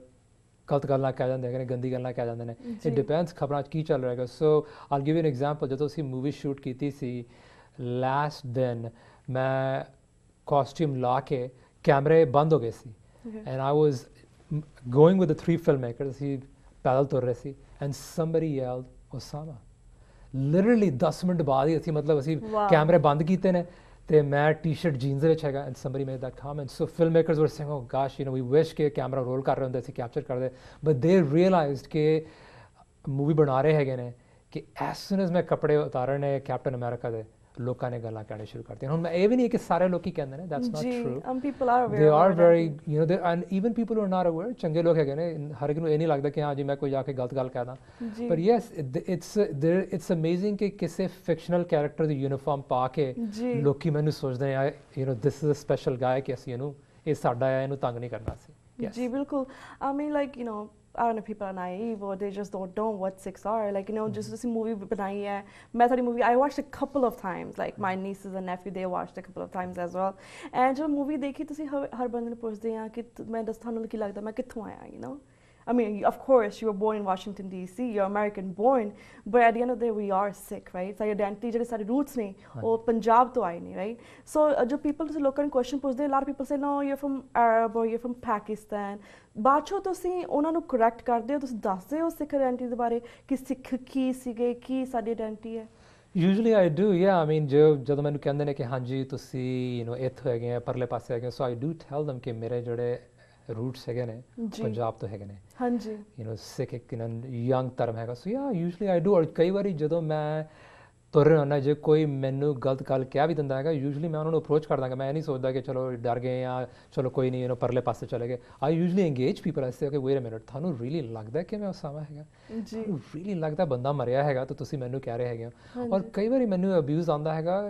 ਗਲਤ ਗੱਲਾਂ ਕਹਿ ਜਾਂਦੇ ਹੈਗੇ ਨੇ ਗੰਦੀ ਗੱਲਾਂ ਕਹਿ ਜਾਂਦੇ ਨੇ ਇਟ ਡਿਪੈਂਡਸ ਖਬਰਾਂ 'ਚ ਕੀ ਚੱਲ ਰਿਹਾ ਹੈਗਾ ਸੋ ਆਲ ਗਿਵ ਯੂ ਐਨ ਐਗਜ਼ਾਮਪਲ ਜਦੋਂ ਅਸੀਂ ਮੂਵੀ ਸ਼ੂਟ ਕੀਤੀ ਸੀ ਲਾਸਟ ਦਿਨ ਮੈਂ ਕਾਸਟਿਊਮ ਲਾ ਕੇ ਕੈਮਰੇ ਬੰਦ ਹੋ ਗਏ ਸੀ and I was going with the 3 filmmakers ਅਸੀਂ ਪੈਦਲ ਤੁਰ ਰਹੇ ਸੀ and somebody yelled Osama literally 10 minute ਬਾਅਦ ਹੀ ਅਸੀਂ ਮਤਲਬ ਅਸੀਂ ਕੈਮਰੇ ਬੰਦ ਕੀਤੇ ਨੇ ਤੇ ਮੈਂ ਟੀ-ਸ਼ਰਟ ਜੀਨਸ ਦੇ ਵਿੱਚ ਹੈਗਾ and somebody made that comment so filmmakers were saying O ਗਾਸ਼ you know ਵੀ ਵਿਸ਼ ਕਿ ਕੈਮਰਾ ਰੋਲ ਕਰ ਰਹੇ ਹੁੰਦੇ ਸੀ ਕੈਪਚਰ ਕਰਦੇ ਬਟ ਦੇ ਰੀਅਲਾਈਜ਼ਡ ਕਿ ਮੂਵੀ ਬਣਾ ਰਹੇ ਹੈਗੇ ਨੇ ਕਿ ਐਸ ਸੂਨ ਐਜ਼ ਮੈਂ ਕੱਪੜੇ ਉਤਾਰੇ ਨੇ ਕੈਪਟਨ ਅਮਰੀਕਾ ਦੇ ਲੋਕਾਂ ਨੇ ਗੱਲਾਂ ਕਹਿਣੀ ਸ਼ੁਰੂ ਕਰਤੀਆਂ ਹੁਣ ਮੈਂ ਇਹ ਵੀ ਨਹੀਂ ਕਿ ਸਾਰੇ ਲੋਕੀ ਕਹਿੰਦੇ ਨੇ that's not true people are aware they are very you know and even people who are not aware ਚੰਗੇ ਲੋਕ ਹੈਗੇ ਨੇ ਹਰ ਇੱਕ ਨੂੰ ਇਹ ਨਹੀਂ ਲੱਗਦਾ ਕਿ ਹਾਂ ਜੀ ਮੈਂ ਕੋਈ ਜਾ ਕੇ ਗਲਤ ਗੱਲ ਕਹਿ ਦਾਂ ਪਰ ਯੈਸ it's amazing ਕਿ ਕਿਸੇ ਫਿਕਸ਼ਨਲ ਕੈਰੈਕਟਰ ਦੀ ਯੂਨੀਫਾਰਮ ਪਾ ਕੇ ਲੋਕੀ ਮੈਨੂੰ ਸੋਚਦੇ ਨੇ you know this is a special guy ਕਿ ਅਸੀਂ ਇਹਨੂੰ ਇਹ ਸਾਡਾ ਹੈ ਇਹਨੂੰ ਤੰਗ ਨਹੀਂ ਕਰਨਾ ਸੀ ਜੀ ਬਿਲਕੁਲ I mean like you know I don't know, people are naive or they just don't know what Sikhs are. Like, you know, just this movie banai hai. Main thodi movie I watched a couple of times. Like my nieces and nephew, they watched a couple of times as well. And jo movie dekhi tusi har bande nu puchde ha ki main das thanu ki lagda main kitthon aaya, you know. I mean, of course, you were born in Washington, D.C., you're American born, but at the end of the day, we are Sikh, right? So, your identity, just our roots, or Punjab to aaye, right? So, jo people to look and question, a lot of people say, no, you're from Arab or you're from Pakistan. Bacho to see, ਉਹਨਾਂ ਨੂੰ correct ਕਰਦੇ ਹੋ, ਤੁਸੀਂ ਦੱਸਦੇ ਹੋ Sikh identity ਦੇ ਬਾਰੇ ਕਿ Sikh ਕੀ ਸੀਗੇ, ਕੀ ਸਾਡੀ identity ਹੈ? Usually I do, yeah. I mean, ਜਦੋਂ ਮੈਨੂੰ ਕਹਿੰਦੇ ਨੇ ਕਿ ਹਾਂਜੀ ਤੁਸੀਂ, you know, ਇੱਥੋਂ ਹੈਗੇ ਆ, ਪਰਲੇ ਪਾਸੇ ਹੈਗੇ, so I do tell them ਕਿ ਮੇਰੇ ਜਿਹੜੇ ਰੂਟਸ ਹੈਗੇ ਨੇ ਪੰਜਾਬ ਤੋਂ ਹੈਗੇ ਨੇ ਹਾਂਜੀ ਯੂ نو ਸਿੱਖ ਇੱਕ ਯੰਗ ਧਰਮ ਹੈਗਾ ਸੋ ਯਾ ਯੂਜੂਲੀ ਆਈ ਡੂ ਔਰ ਕਈ ਵਾਰੀ ਜਦੋਂ ਮੈਂ ਤੁਰ ਰਿਹਾ ਹੁੰਦਾ ਜੇ ਕੋਈ ਮੈਨੂੰ ਗਲਤ ਗੱਲ ਕਹਿ ਵੀ ਦਿੰਦਾ ਹੈਗਾ ਯੂਜੂਲੀ ਮੈਂ ਉਹਨਾਂ ਨੂੰ ਅਪਰੋਚ ਕਰ ਦਾਂਗਾ ਮੈਂ ਇਹ ਨਹੀਂ ਸੋਚਦਾ ਕਿ ਚਲੋ ਡਰ ਗਏ ਜਾਂ ਚਲੋ ਕੋਈ ਨਹੀਂ ਯੂ نو ਪਰਲੇ ਪਾਸੇ ਚਲੇ ਗਏ I usually engage people as say okay wait a minute ਤੁਹਾਨੂੰ ਰੀਲੀ ਲੱਗਦਾ ਕਿ ਮੈਂ ਉਸਾਮਾ ਹੈਗਾ ਜੀ ਰੀਲੀ ਲੱਗਦਾ ਬੰਦਾ ਮਰਿਆ ਹੈਗਾ ਤਾਂ ਤੁਸੀਂ ਮੈਨੂੰ ਕਹਿ ਰਹੇ ਹੈਗੇ ਹੋ ਔਰ ਕਈ ਵਾਰੀ ਮੈਨੂੰ ਅਬਿਊਜ਼ ਆਉਂਦਾ ਹੈਗਾ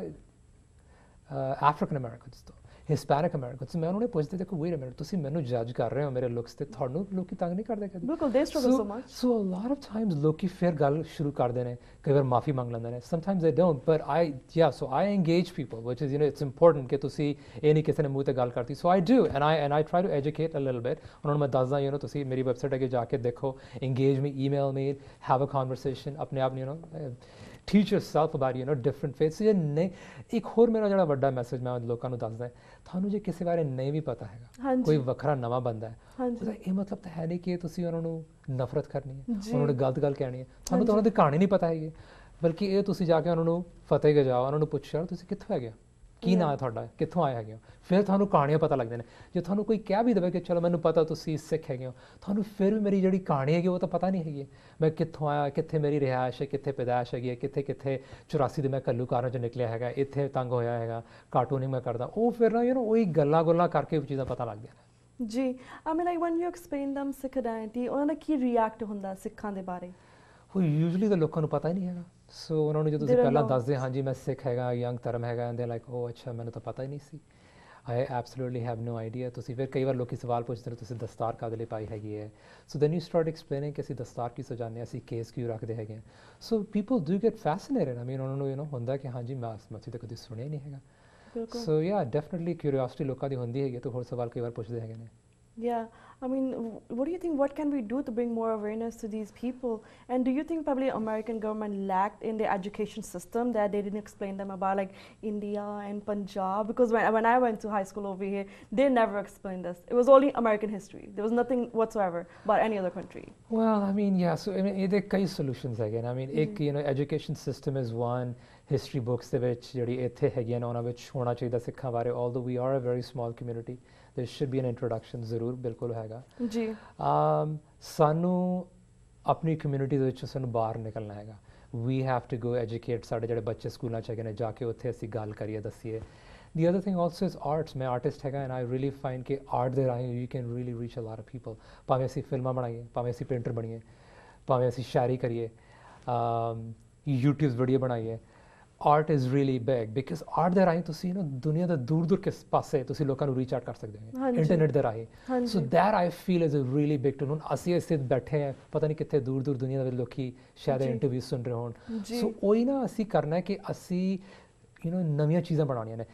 ਅਫਰੀਕਨ ਅਮਰੀਕਨਸ ਤੋਂ Hispanic Americans ਮੈਂ ਉਹਨਾਂ ਨੇ ਪੁੱਛਦੇ ਦੇਖੋ ਵੇਟ ਅ ਮਿੰਟ ਤੁਸੀਂ ਮੈਨੂੰ ਜੱਜ ਕਰ ਰਹੇ ਹੋ ਮੇਰੇ ਲੁੱਕਸ ਤੇ ਤੁਹਾਨੂੰ ਲੋਕੀ ਤੰਗ ਨਹੀਂ ਕਰਦੇ ਕਦੇ ਬਿਲਕੁਲ ਦੇ struggle so much so a lot of times ਲੋਕੀ ਫਿਰ ਗੱਲ ਸ਼ੁਰੂ ਕਰਦੇ ਨੇ ਕਈ ਵਾਰ ਮਾਫੀ ਮੰਗ ਲੈਂਦੇ ਨੇ sometimes they don't but I ਯਾ ਸੋ ਆਈ engage people which is you know it's important ਕਿ ਤੁਸੀਂ ਇਹ ਨਹੀਂ ਕਿਸੇ ਨੇ ਮੂੰਹ ਤੇ ਗੱਲ ਕਰਤੀ so I do and I try to educate a little bit ਉਹਨਾਂ ਨੂੰ ਮੈਂ ਦੱਸਦਾ you know ਤੁਸੀਂ ਮੇਰੀ ਵੈਬਸਾਈਟ ਅੱਗੇ ਜਾ ਕੇ ਦੇਖੋ engage me email me have a conversation ਆਪਣੇ ਆਪ you know teach yourself about you know different faiths ਜੇ ਨਹੀਂ ਇੱਕ ਹੋਰ ਮੇਰਾ ਜਿਹੜਾ ਵੱਡਾ ਮੈਸੇਜ ਮੈਂ ਲੋਕਾਂ ਨੂੰ ਦੱਸਦਾ ਤੁਹਾਨੂੰ ਜੇ ਕਿਸੇ ਬਾਰੇ ਨਹੀਂ ਵੀ ਪਤਾ ਹੈਗਾ ਕੋਈ ਵੱਖਰਾ ਨਵਾਂ ਬੰਦਾ ਹੈ ਉਹਦਾ ਇਹ ਮਤਲਬ ਤਾਂ ਹੈ ਨਹੀਂ ਕਿ ਤੁਸੀਂ ਉਹਨਾਂ ਨੂੰ ਨਫ਼ਰਤ ਕਰਨੀ ਹੈ ਉਹਨਾਂ ਨੂੰ ਗਲਤ ਗੱਲ ਕਹਿਣੀ ਹੈ ਤੁਹਾਨੂੰ ਤਾਂ ਉਹਨਾਂ ਦੀ ਕਹਾਣੀ ਨਹੀਂ ਪਤਾ ਹੈਗੀ ਬਲਕਿ ਇਹ ਤੁਸੀਂ ਜਾ ਕੇ ਉਹਨਾਂ ਨੂੰ ਫਤਿਹ ਗਜਾਓ ਉਹਨਾਂ ਨੂੰ ਪੁੱਛੋ ਤੁਸੀਂ ਕਿੱਥੋਂ ਹੈਗੇ ਕੀ ਨਾਂ ਹੈ ਤੁਹਾਡਾ, ਕਿੱਥੋਂ ਆਏ ਹੈਗੇ ਹੋ, ਫਿਰ ਤੁਹਾਨੂੰ ਕਹਾਣੀਆਂ ਪਤਾ ਲੱਗਦੀਆਂ ਨੇ। ਜੇ ਤੁਹਾਨੂੰ ਕੋਈ ਕਹਿ ਵੀ ਦੇਵੇ ਕਿ ਚਲੋ ਮੈਨੂੰ ਪਤਾ ਤੁਸੀਂ ਸਿੱਖ ਹੈਗੇ ਹੋ, ਤੁਹਾਨੂੰ ਫਿਰ ਵੀ ਮੇਰੀ ਜਿਹੜੀ ਕਹਾਣੀ ਹੈਗੀ ਉਹ ਤਾਂ ਪਤਾ ਨਹੀਂ ਹੈਗੀ, ਮੈਂ ਕਿੱਥੋਂ ਆਇਆ, ਕਿੱਥੇ ਮੇਰੀ ਰਿਹਾਇਸ਼ ਹੈ, ਕਿੱਥੇ ਪੈਦਾਇਸ਼ ਹੈਗੀ ਹੈ, ਕਿੱਥੇ ਕਿੱਥੇ 84 ਦੇ ਮੈਂ ਘੱਲੂਘਾਰਾਂ 'ਚ ਨਿਕਲਿਆ ਹੈਗਾ, ਇੱਥੇ ਤੰਗ ਹੋਇਆ ਹੈਗਾ, ਕਾਰਟੂਨਿੰਗ ਮੈਂ ਕਰਦਾ। ਉਹ ਫਿਰ ਨਾ ਉਹੀ ਗੱਲਾਂ ਗੁੱਲਾਂ ਕਰਕੇ ਉਹ ਚੀਜ਼ਾਂ ਪਤਾ ਲੱਗਦੀਆਂ ਨੇ। ਜੀ I mean like when you explain them Sikh ਆਇਡੈਂਟੀ, ਉਹਨਾਂ ਦਾ ਕੀ ਰਿਐਕਟ ਹੁੰਦਾ ਸਿੱਖਾਂ ਦੇ ਬਾਰੇ? ਉਹ ਯੂਜੂਲੀ ਤਾਂ ਲੋਕਾਂ ਨੂੰ ਪਤਾ ਹੀ ਨਹੀਂ ਹੈਗਾ। ਸੋ ਉਹਨਾਂ ਨੂੰ ਜਦੋਂ ਤੁਸੀਂ ਪਹਿਲਾਂ ਦੱਸਦੇ ਹਾਂਜੀ ਮੈਂ ਸਿੱਖ ਹੈਗਾ, ਯੰਗ ਧਰਮ ਹੈਗਾ, ਐਂਡ ਦੇ ਲਾਈਕ ਉਹ ਅੱਛਾ ਮੈਨੂੰ ਤਾਂ ਪਤਾ ਹੀ ਨਹੀਂ ਸੀ, ਆਈ ਐਬਸੋਲੂਟਲੀ ਹੈਵ ਨੋ ਆਈਡੀਆ। ਤੁਸੀਂ ਫਿਰ ਕਈ ਵਾਰ ਲੋਕੀ ਸਵਾਲ ਪੁੱਛਦੇ ਨੇ ਤੁਸੀਂ ਦਸਤਾਰ ਕਾਹਦੇ ਲਈ ਪਾਈ ਹੈਗੀ ਹੈ, so then you start explaining ਕਿ ਅਸੀਂ ਦਸਤਾਰ ਕੀ ਸਜਾਉਂਦੇ ਹਾਂ, ਅਸੀਂ ਕੇਸ ਕਿਉਂ ਰੱਖਦੇ ਹੈਗੇ ਹਾਂ। ਸੋ ਪੀਪਲ ਡੂ ਗੈਟ ਫੈਸੀਨੇਟਡ, ਆਈ ਮੀਨ ਉਹਨਾਂ ਨੂੰ ਹੁੰਦਾ ਕਿ ਹਾਂਜੀ ਮੈਂ ਅਸੀਂ ਤਾਂ ਕਦੇ ਸੁਣਿਆ ਹੀ ਨਹੀਂ ਹੈਗਾ। ਸੋ ਯਾ ਡੈਫੀਨਿਟਲੀ ਕਿਊਰੀਓਸਿਟੀ ਲੋਕਾਂ ਦੀ ਹੁੰਦੀ ਹੈਗੀ, ਤਾਂ ਹੋਰ ਸਵਾਲ ਕਈ ਵਾਰ ਪੁੱਛਦੇ ਹੈਗੇ ਨੇ। Yeah, I mean, what do you think, what can we do to bring more awareness to these people? And do you think probably American government lacked in their education system that they didn't explain them about like India and Punjab? Because when I went to high school over here, they never explained this. It was only American history. There was nothing whatsoever about any other country. Well, I mean, yeah, so I mean, there are many solutions again. I mean, education system is one. History books ਦੇ ਵਿੱਚ ਜਿਹੜੀ ਇੱਥੇ ਹੈਗੀਆਂ ਨੇ ਉਹਨਾਂ ਵਿੱਚ ਹੋਣਾ ਚਾਹੀਦਾ ਸਿੱਖਾਂ ਬਾਰੇ, although we are a very small community, there should be an introduction ਜ਼ਰੂਰ ਬਿਲਕੁਲ ਹੈਗਾ ਜੀ। ਸਾਨੂੰ ਆਪਣੀ ਕਮਿਊਨਿਟੀ ਦੇ ਵਿੱਚ ਸਾਨੂੰ ਬਾਹਰ ਨਿਕਲਣਾ ਹੈਗਾ, we have to go educate ਸਾਡੇ ਜਿਹੜੇ ਬੱਚੇ ਸਕੂਲਾਂ 'ਚ ਹੈਗੇ ਨੇ, ਜਾ ਕੇ ਉੱਥੇ ਅਸੀਂ ਗੱਲ ਕਰੀਏ, ਦੱਸੀਏ। The other thing also is arts, ਮੈਂ ਆਰਟਿਸਟ ਹੈਗਾ and I really find ਕਿ ਆਰਟ ਦੇ ਰਾਹੀਂ you can really reach a lot of people, ਭਾਵੇਂ ਅਸੀਂ ਫਿਲਮਾਂ ਬਣਾਈਏ, ਭਾਵੇਂ ਅਸੀਂ ਪੇਂਟਰ ਬਣੀਏ, ਭਾਵੇਂ ਅਸੀਂ ਸ਼ਾਇਰੀ ਕਰੀਏ, YouTube ਵੀਡੀਓ ਬਣਾਈਏ। Art is really big because art ਦੇ ਰਾਹੀਂ ਤੁਸੀਂ ਦੁਨੀਆ ਦੇ ਦੂਰ ਦੂਰ ਕਿਸ ਪਾਸੇ ਤੁਸੀਂ ਲੋਕਾਂ ਨੂੰ ਰੀਚ ਆਊਟ ਕਰ ਸਕਦੇ ਹੋ ਇੰਟਰਨੈਟ ਦੇ ਰਾਹੀਂ। So that I feel is a really big too. ਹੁਣ ਅਸੀਂ ਇੱਥੇ ਬੈਠੇ ਹਾਂ, ਪਤਾ ਨਹੀਂ ਕਿੱਥੇ ਦੂਰ ਦੂਰ ਦੁਨੀਆ ਦੇ ਵਿੱਚ ਲੋਕੀ ਸ਼ਾਇਦ ਇੰਟਰਵਿਊ ਸੁਣ ਰਹੇ ਹੋਣ। ਸੋ ਉਹੀ ਨਾ ਅਸੀਂ ਕਰਨਾ ਕਿ ਅਸੀਂ ਨਵੀਆਂ ਚੀਜ਼ਾਂ ਬਣਾਉਣੀਆਂ ਨੇ,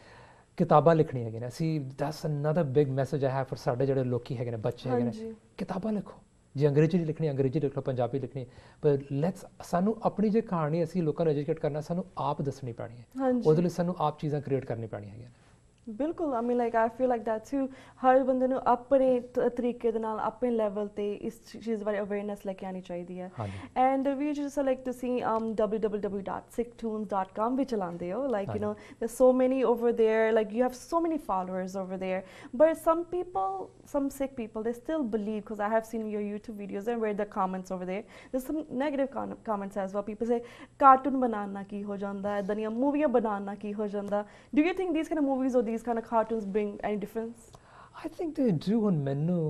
ਕਿਤਾਬਾਂ ਲਿਖਣੀਆਂ ਹੈਗੀਆਂ ਨੇ। ਅਸੀਂ that's another big message I have for ਸਾਡੇ ਜਿਹੜੇ ਲੋਕੀ ਹੈਗੇ ਨੇ, ਬੱਚੇ ਹੈਗੇ ਨੇ, ਕਿਤਾਬਾਂ ਲਿਖੋ। ਜੇ ਅੰਗਰੇਜ਼ੀ ਲਿਖਣੀ ਅੰਗਰੇਜ਼ੀ ਲਿਖ ਲਓ, ਪੰਜਾਬੀ ਲਿਖਣੀ, ਪਰ ਲੈਟਸ ਸਾਨੂੰ ਆਪਣੀ ਜੇ ਕਹਾਣੀ ਅਸੀਂ ਲੋਕਾਂ ਨੂੰ ਐਜੂਕੇਟ ਕਰਨਾ, ਸਾਨੂੰ ਆਪ ਦੱਸਣੀ ਪੈਣੀ ਹੈ, ਉਹਦੇ ਲਈ ਸਾਨੂੰ ਆਪ ਚੀਜ਼ਾਂ ਕ੍ਰੀਏਟ ਕਰਨੀ ਪੈਣੀਆਂ ਹੈਗੀਆਂ। ਬਿਲਕੁਲ, I mean like I feel like that too. ਹਰ ਬੰਦੇ ਨੂੰ ਆਪਣੇ ਤਰੀਕੇ ਦੇ ਨਾਲ ਆਪਣੇ ਲੈਵਲ 'ਤੇ ਇਸ ਚੀਜ਼ ਬਾਰੇ ਅਵੇਅਰਨੈਸ ਲੈ ਕੇ ਆਉਣੀ ਚਾਹੀਦੀ ਹੈ। ਐਂਡ ਵੀ ਜਿਸ ਲਾਈਕ ਤੁਸੀਂ www.sicktunes.com ਵੀ ਚਲਾਉਂਦੇ ਹੋ, like there's so many over there, like you have so many followers over there, but some Sikh people, they still believe, because I have seen your YouTube videos and read the comments over there, there's some negative comments as well. People say cartoon ਬਣਾਉਣਾ ਕੀ ਹੋ ਜਾਂਦਾ, ਇੱਦਾਂ ਦੀਆਂ ਮੂਵੀਆਂ ਬਣਾਉਣਾ ਕੀ ਹੋ ਜਾਂਦਾ। Do you think these kind of movies or these kind of cartoons bring any difference? I think they do. ਹੁਣ ਮੈਨੂੰ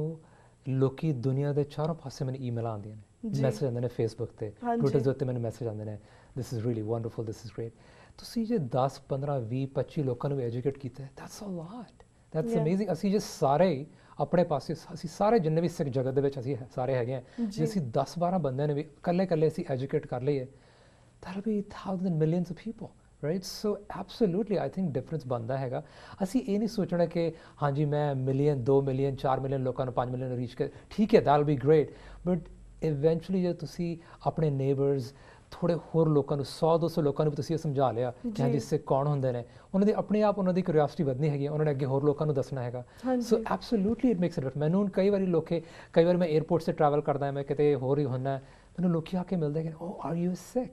ਲੋਕੀ ਦੁਨੀਆ ਦੇ ਚਾਰੋਂ ਪਾਸੇ ਮੈਨੂੰ ਈਮੇਲ ਆਉਂਦੀਆਂ ਨੇ, ਮੈਸੇਜ ਆਉਂਦੇ ਨੇ ਫੇਸਬੁੱਕ ਤੇ, ਟਵਿੱਟਰ ਦੇ ਉੱਤੇ ਮੈਨੂੰ ਮੈਸੇਜ ਆਉਂਦੇ ਨੇ, this is really wonderful, this is great. ਤੁਸੀਂ ਜੇ 10 15 20 25 ਲੋਕਾਂ ਨੂੰ ਐਜੂਕੇਟ ਕੀਤਾ, that's a lot, that's amazing. ਅਸੀਂ ਜੇ ਸਾਰੇ ਆਪਣੇ ਪਾਸੇ ਅਸੀਂ ਸਾਰੇ ਜਿੰਨੇ ਵੀ ਸਿੱਖ ਜਗਤ ਦੇ ਵਿੱਚ ਅਸੀਂ ਸਾਰੇ ਹੈਗੇ ਹਾਂ, ਜੇ ਅਸੀਂ 10 12 ਬੰਦਿਆਂ ਨੇ ਵੀ ਇਕੱਲੇ ਅਸੀਂ ਐਜੂਕੇਟ ਕਰ ਲਈਏ, that'll be thousands and millions of people. Right. So absolutely I think difference ਬਣਦਾ ਹੈਗਾ। ਅਸੀਂ ਇਹ ਨਹੀਂ ਸੋਚਣਾ ਕਿ ਹਾਂਜੀ ਮੈਂ ਮਿਲੀਅਨ 2 ਮਿਲੀਅਨ 4 ਮਿਲੀਅਨ ਲੋਕਾਂ ਨੂੰ 5 ਮਿਲੀਅਨ ਨੂੰ ਰੀਚ ਕਰ, ਠੀਕ ਹੈ, that will be great, but eventually ਜੇ ਤੁਸੀਂ ਆਪਣੇ ਨੇਬਰਸ ਥੋੜ੍ਹੇ ਹੋਰ ਲੋਕਾਂ ਨੂੰ 100 200 ਲੋਕਾਂ ਨੂੰ ਵੀ ਤੁਸੀਂ ਇਹ ਸਮਝਾ ਲਿਆ ਕਿ ਹਾਂਜੀ ਸਿੱਖ ਕੌਣ ਹੁੰਦੇ ਨੇ, ਉਹਨਾਂ ਦੀ ਆਪਣੇ ਆਪ ਉਹਨਾਂ ਦੀ ਕਿਊਰੀਓਸਿਟੀ ਵਧਣੀ ਹੈਗੀ, ਉਹਨਾਂ ਨੇ ਅੱਗੇ ਹੋਰ ਲੋਕਾਂ ਨੂੰ ਦੱਸਣਾ ਹੈਗਾ। ਸੋ ਐਬਸੋਲੂਟਲੀ ਇਟ ਮੇਕਸ ਇਟ। ਮੈਨੂੰ ਹੁਣ ਕਈ ਵਾਰੀ ਮੈਂ 에ਅਰਪੋਰਟ 'ਤੇ ਟਰੈਵਲ ਕਰਦਾ, ਮੈਂ ਕਿਤੇ ਹੋਰ ਹੀ ਹੁੰਦਾ, ਮੈਨੂੰ ਲੋਕੀ ਆ ਕੇ ਮਿਲਦੇ ਕਿ ਓ ਆਰ ਯੂ ਸਿੱਖ।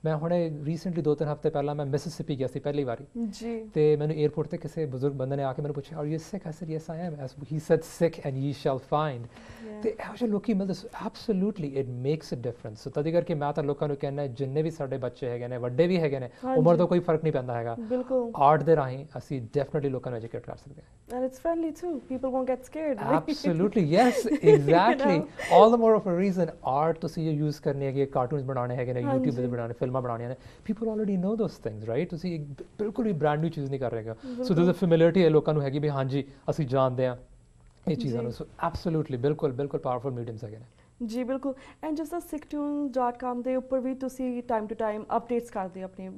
ਮੈਂ ਹੁਣੇ ਰੀਸੈਂਟਲੀ 2-3 ਹਫ਼ਤੇ ਪਹਿਲਾਂ ਮੈਂ ਮਿਸਿਸਿਪੀ ਗਿਆ ਸੀ ਪਹਿਲੀ ਵਾਰੀ ਜੀ, ਤੇ ਮੈਨੂੰ 에ਅਰਪੋਰਟ ਤੇ ਕਿਸੇ ਬਜ਼ੁਰਗ ਬੰਦੇ ਨੇ ਆ ਕੇ ਮੈਨੂੰ ਪੁੱਛਿਆ are you Sikh? I said yes I am. He said Sikh and you shall find. ਤੇ ਇਹੋ ਜਿਹੇ ਲੋਕੀ ਮਿਲਦੇ। Absolutely it makes a difference. So ਤਦੀ ਕਰਕੇ ਮੈਂ ਤਾਂ ਲੋਕਾਂ ਨੂੰ ਕਹਿੰਦਾ ਜਿੰਨੇ ਵੀ ਸਾਡੇ ਬੱਚੇ ਹੈਗੇ ਨੇ, ਵੱਡੇ ਵੀ ਹੈਗੇ ਨੇ, ਉਮਰ ਦਾ ਕੋਈ ਫਰਕ ਨਹੀਂ ਪੈਂਦਾ ਹੈਗਾ, ਆਰਟ ਦੇ ਰਾਹੀਂ ਅਸੀਂ ਡੈਫੀਨਿਟਲੀ ਲੋਕਾਂ ਨੂੰ ਐਜੂਕੇਟ ਕਰ ਸਕਦੇ ਹਾਂ। And it's friendly too. People won't get scared. Absolutely, yes, exactly. All the more of a reason art ਤੁਸੀਂ ਇਹ ਯੂਜ਼ ਕਰਨੀ ਹੈਗੀ, ਕਾਰਟੂਨਸ ਬਣਾਉਣੇ ਹੈਗੇ ਨੇ, YouTube ਤੇ ਬਣਾਉਣੇ, ਫਿਲਮਾਂ ਬਣਾਉਣੀਆਂ ਨੇ। People already know those things, right? ਤੁਸੀਂ ਬਿਲਕੁਲ ਵੀ ਬ੍ਰਾਂਡ ਨਿਊ ਚੀਜ਼ ਨਹੀਂ ਕਰ ਰਹੇਗਾ। So there's a familiarity ਹੈ ਲੋਕਾਂ ਨੂੰ ਹੈਗੀ ਵੀ ਹਾਂਜੀ ਅਸੀਂ ਜਾਣਦੇ ਹਾਂ ਇਹ ਚੀਜ਼ਾਂ ਨੂੰ। ਸੋ ਐਬਸੋਲੂਟਲੀ ਬਿਲਕੁਲ ਪਾਵਰਫੁਲ ਮੀਡੀਅਮਸ ਹੈਗੇ ਨੇ। ਜੀ ਬਿਲਕੁਲ। ਐਂਡ ਜਿਸ ਤਰ੍ਹਾਂ sicktunes.com ਦੇ ਉੱਪਰ ਵੀ ਤੁਸੀਂ ਟਾਈਮ ਟੂ ਟਾਈਮ ਅਪਡੇਟਸ ਕਰਦੇ ਹੋ, ਆਪਣੇ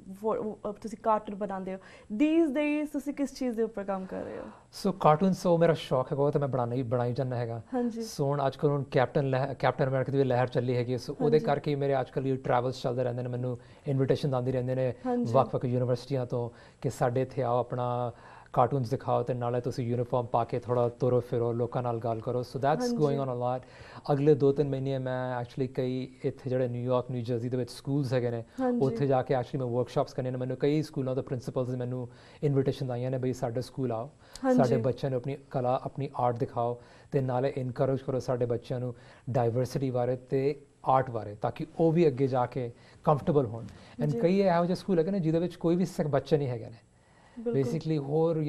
ਤੁਸੀਂ ਕਾਰਟੂਨ ਬਣਾਉਂਦੇ ਹੋ। ਦੀਸ ਡੇਜ਼ ਤੁਸੀਂ ਕਿਸ ਚੀਜ਼ ਦੇ ਉੱਪਰ ਕੰਮ ਕਰ ਰਹੇ ਹੋ? ਸੋ ਕਾਰਟੂਨਸ ਉਹ ਮੇਰਾ ਸ਼ੌਕ ਹੈਗਾ, ਉਹ ਤਾਂ ਮੈਂ ਬਣਾਈ ਜਾਂਦਾ ਹੈਗਾ। ਸੋ ਹੁਣ ਅੱਜ ਕੱਲ੍ਹ ਕੈਪਟਨ ਅਮਰੀਕਾ ਦੀ ਵੀ ਲਹਿਰ ਚੱਲੀ ਹੈਗੀ, ਸੋ ਉਹਦੇ ਕਰਕੇ ਮੇਰੇ ਅੱਜ ਕੱਲ੍ਹ ਟਰੈਵਲਸ ਚੱਲਦੇ ਰਹਿੰਦੇ ਨੇ, ਮੈਨੂੰ ਇਨਵੀਟੇਸ਼ਨ ਆਉਂਦੇ ਰਹਿੰਦੇ ਨੇ ਵੱਖ-ਵੱਖ ਯੂਨੀਵਰਸਿਟੀਆਂ ਤੋਂ ਕਿ ਸਾਡੇ ਇੱਥੇ ਆਓ, ਆਪਣਾ ਕਾਰਟੂਨਸ ਦਿਖਾਓ ਤੇ ਨਾਲੇ ਤੁਸੀਂ ਯੂਨੀਫਾਰਮ ਪਾ ਕੇ ਥੋੜਾ ਤੁਰੋ ਫਿਰੋ ਲੋਕਾਂ ਨਾਲ ਗੱਲ ਕਰੋ so that's going on a lot ਅਗਲੇ 2-3 ਮਹੀਨੇ ਮੈਂ ਐਕਚੁਅਲੀ ਕਈ ਇੱਥੇ ਜਿਹੜੇ ਨਿਊਯਾਰਕ ਨਿਊ ਜਰਸੀ ਦੇ ਵਿੱਚ ਸਕੂਲਸ ਹੈਗੇ ਨੇ ਉੱਥੇ ਜਾ ਕੇ ਐਕਚੁਅਲੀ ਮੈਂ ਵਰਕਸ਼ਾਪਸ ਕਰਨੇ ਨੇ ਮੈਨੂੰ ਕਈ ਸਕੂਲਾਂ ਦੇ ਪ੍ਰਿੰਸੀਪਲਸ ਮੈਨੂੰ ਇਨਵੀਟੇਸ਼ਨ ਆਈਆਂ ਨੇ ਬਈ ਸਾਡੇ ਸਕੂਲ ਆਓ ਸਾਡੇ ਬੱਚਿਆਂ ਨੂੰ ਆਪਣੀ ਕਲਾ ਆਪਣੀ ਆਰਟ ਦਿਖਾਓ ਤੇ ਨਾਲੇ ਇਨਕਰੇਜ ਕਰੋ ਸਾਡੇ ਬੱਚਿਆਂ ਨੂੰ ਡਾਈਵਰਸਿਟੀ ਬਾਰੇ ਤੇ ਆਰਟ ਬਾਰੇ ਤਾਂ ਕਿ ਉਹ ਵੀ ਅੱਗੇ ਜਾ ਕੇ ਕੰਫਰਟੇਬਲ ਹੋਣ ਐਂਡ ਕਈ ਇਹੋ ਜਿਹੇ ਸਕੂਲ ਹੈਗੇ ਨੇ ਜਿਹਦੇ ਵਿੱਚ ਕੋਈ ਵੀ ਸਿੱਖ ਬੱਚੇ ਨਹੀਂ ਹੈਗੇ ਨੇ ਬੇਸਿਕਲੀ ਹੋਰ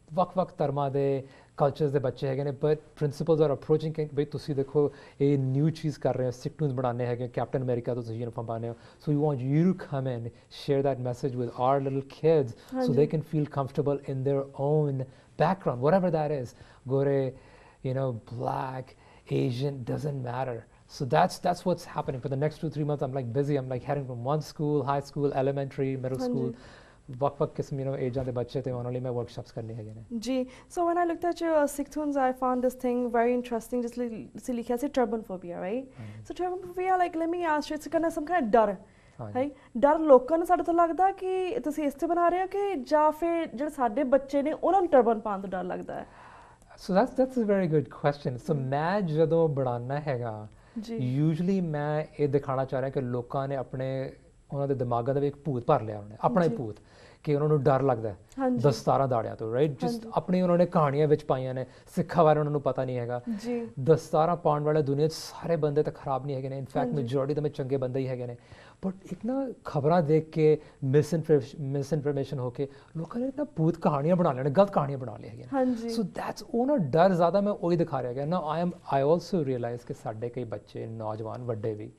ਵੱਖ-ਵੱਖ ਧਰਮਾਂ ਦੇ ਕਲਚਰਸ ਦੇ ਬੱਚੇ ਹੈਗੇ ਨੇ ਬਟ ਪ੍ਰਿੰਸੀਪਲਸ ਆਰ ਅਪਰੋਚਿੰਗ ਕਿ ਬਈ ਤੁਸੀਂ ਦੇਖੋ ਇਹ ਨਿਊ ਚੀਜ਼ ਕਰ ਰਹੇ ਹੋ ਸਿਕਟੂਨਸ ਬਣਾਉਣੇ ਹੈਗੇ ਕੈਪਟਨ ਅਮਰੀਕਾ ਤੋਂ ਤੁਸੀਂ ਯੂਨੀਫਾਰਮ ਪਾਉਂਦੇ ਹੋ so you want you to come and share that message with our little kids so they can feel comfortable in their own background whatever that is gore black Asian doesn't matter so that's what's happening for the next 2-3 months I'm like busy I'm like heading from one school high school elementary middle school ਵੱਖ-ਵੱਖ ਕਿਸਮ ਏਜਾਂ ਦੇ ਬੱਚੇ ਤੇ ਉਹਨਾਂ ਲਈ ਮੈਂ ਵਰਕਸ਼ਾਪਸ ਕਰਨੇ ਹੈਗੇ ਨੇ ਜੀ so when I looked at your Sikhtoons I found this thing very interesting ਜਿਸ ਲਈ ਤੁਸੀਂ ਲਿਖਿਆ ਸੀ turbanphobia right so turbanphobia like let me ask you it's kind of some kind ਡਰ ਹੈ ਡਰ ਲੋਕਾਂ ਨੂੰ ਸਾਡੇ ਤੋਂ ਲੱਗਦਾ ਕਿ ਤੁਸੀਂ ਇਸ ਤੇ ਬਣਾ ਰਹੇ ਹੋ ਕਿ ਜਾਂ ਫਿਰ ਜਿਹੜੇ ਸਾਡੇ ਬੱਚੇ ਨੇ ਉਹਨਾਂ ਨੂੰ ਟਰਬਨ ਪਾਉਣ ਤੋਂ ਡਰ ਲੱਗਦਾ ਹੈ ਸੋ that's a very good question so ਮੈਂ ਜਦੋਂ ਬਣਾਉਣਾ ਹੈਗਾ ਯੂਜੂਲੀ ਮੈਂ ਇਹ ਦਿਖਾਉਣਾ ਚਾਹ ਰਿਹਾ ਕਿ ਲੋਕਾਂ ਨੇ ਆਪਣੇ ਉਹਨਾਂ ਦੇ ਦਿਮਾਗਾਂ ਦੇ ਵਿੱਚ ਭੂਤ ਭਰ ਲਿਆ ਉਹਨੇ ਆਪਣਾ ਹੀ ਭੂਤ ਕਿ ਉਹਨਾਂ ਨੂੰ ਡਰ ਲੱਗਦਾ ਹੈ ਦਸਤਾਰਾਂ ਦਾੜਿਆਂ ਤੋਂ ਰਾਈਟ ਜਸਟ ਆਪਣੀ ਉਹਨਾਂ ਨੇ ਕਹਾਣੀਆਂ ਵਿੱਚ ਪਾਈਆਂ ਨੇ ਸਿੱਖਾਂ ਬਾਰੇ ਉਹਨਾਂ ਨੂੰ ਪਤਾ ਨਹੀਂ ਹੈਗਾ ਦਸਤਾਰਾਂ ਪਾਉਣ ਵਾਲੇ ਦੁਨੀਆ 'ਚ ਸਾਰੇ ਬੰਦੇ ਤਾਂ ਖਰਾਬ ਨਹੀਂ ਹੈਗੇ ਨੇ ਇਨਫੈਕਟ ਮੈਜੋਰਿਟੀ ਤਾਂ ਮੈਂ ਚੰਗੇ ਬੰਦੇ ਹੀ ਹੈਗੇ ਨੇ ਬਟ ਇੱਕ ਨਾ ਖਬਰਾਂ ਦੇਖ ਕੇ ਮਿਸਇਨਫੋਰਮੇਸ਼ਨ ਹੋ ਕੇ ਲੋਕਾਂ ਨੇ ਨਾ ਭੂਤ ਕਹਾਣੀਆਂ ਬਣਾ ਲੈਣੇ ਗਲਤ ਕਹਾਣੀਆਂ ਬਣਾ ਲਈ ਹੈਗੀਆਂ ਸੋ ਦੈਟਸ ਉਹਨਾਂ ਡਰ ਜ਼ਿਆਦਾ ਮੈਂ ਉਹੀ ਦਿਖਾ ਰਿਹਾ ਗਿਆ ਨਾ ਆਈ ਆਲਸੋ ਰੀਅਲਾਈਜ਼ ਕਿ ਸਾਡੇ ਕਈ ਬੱਚੇ ਨੌਜਵਾਨ ਵੱਡੇ ਵੀ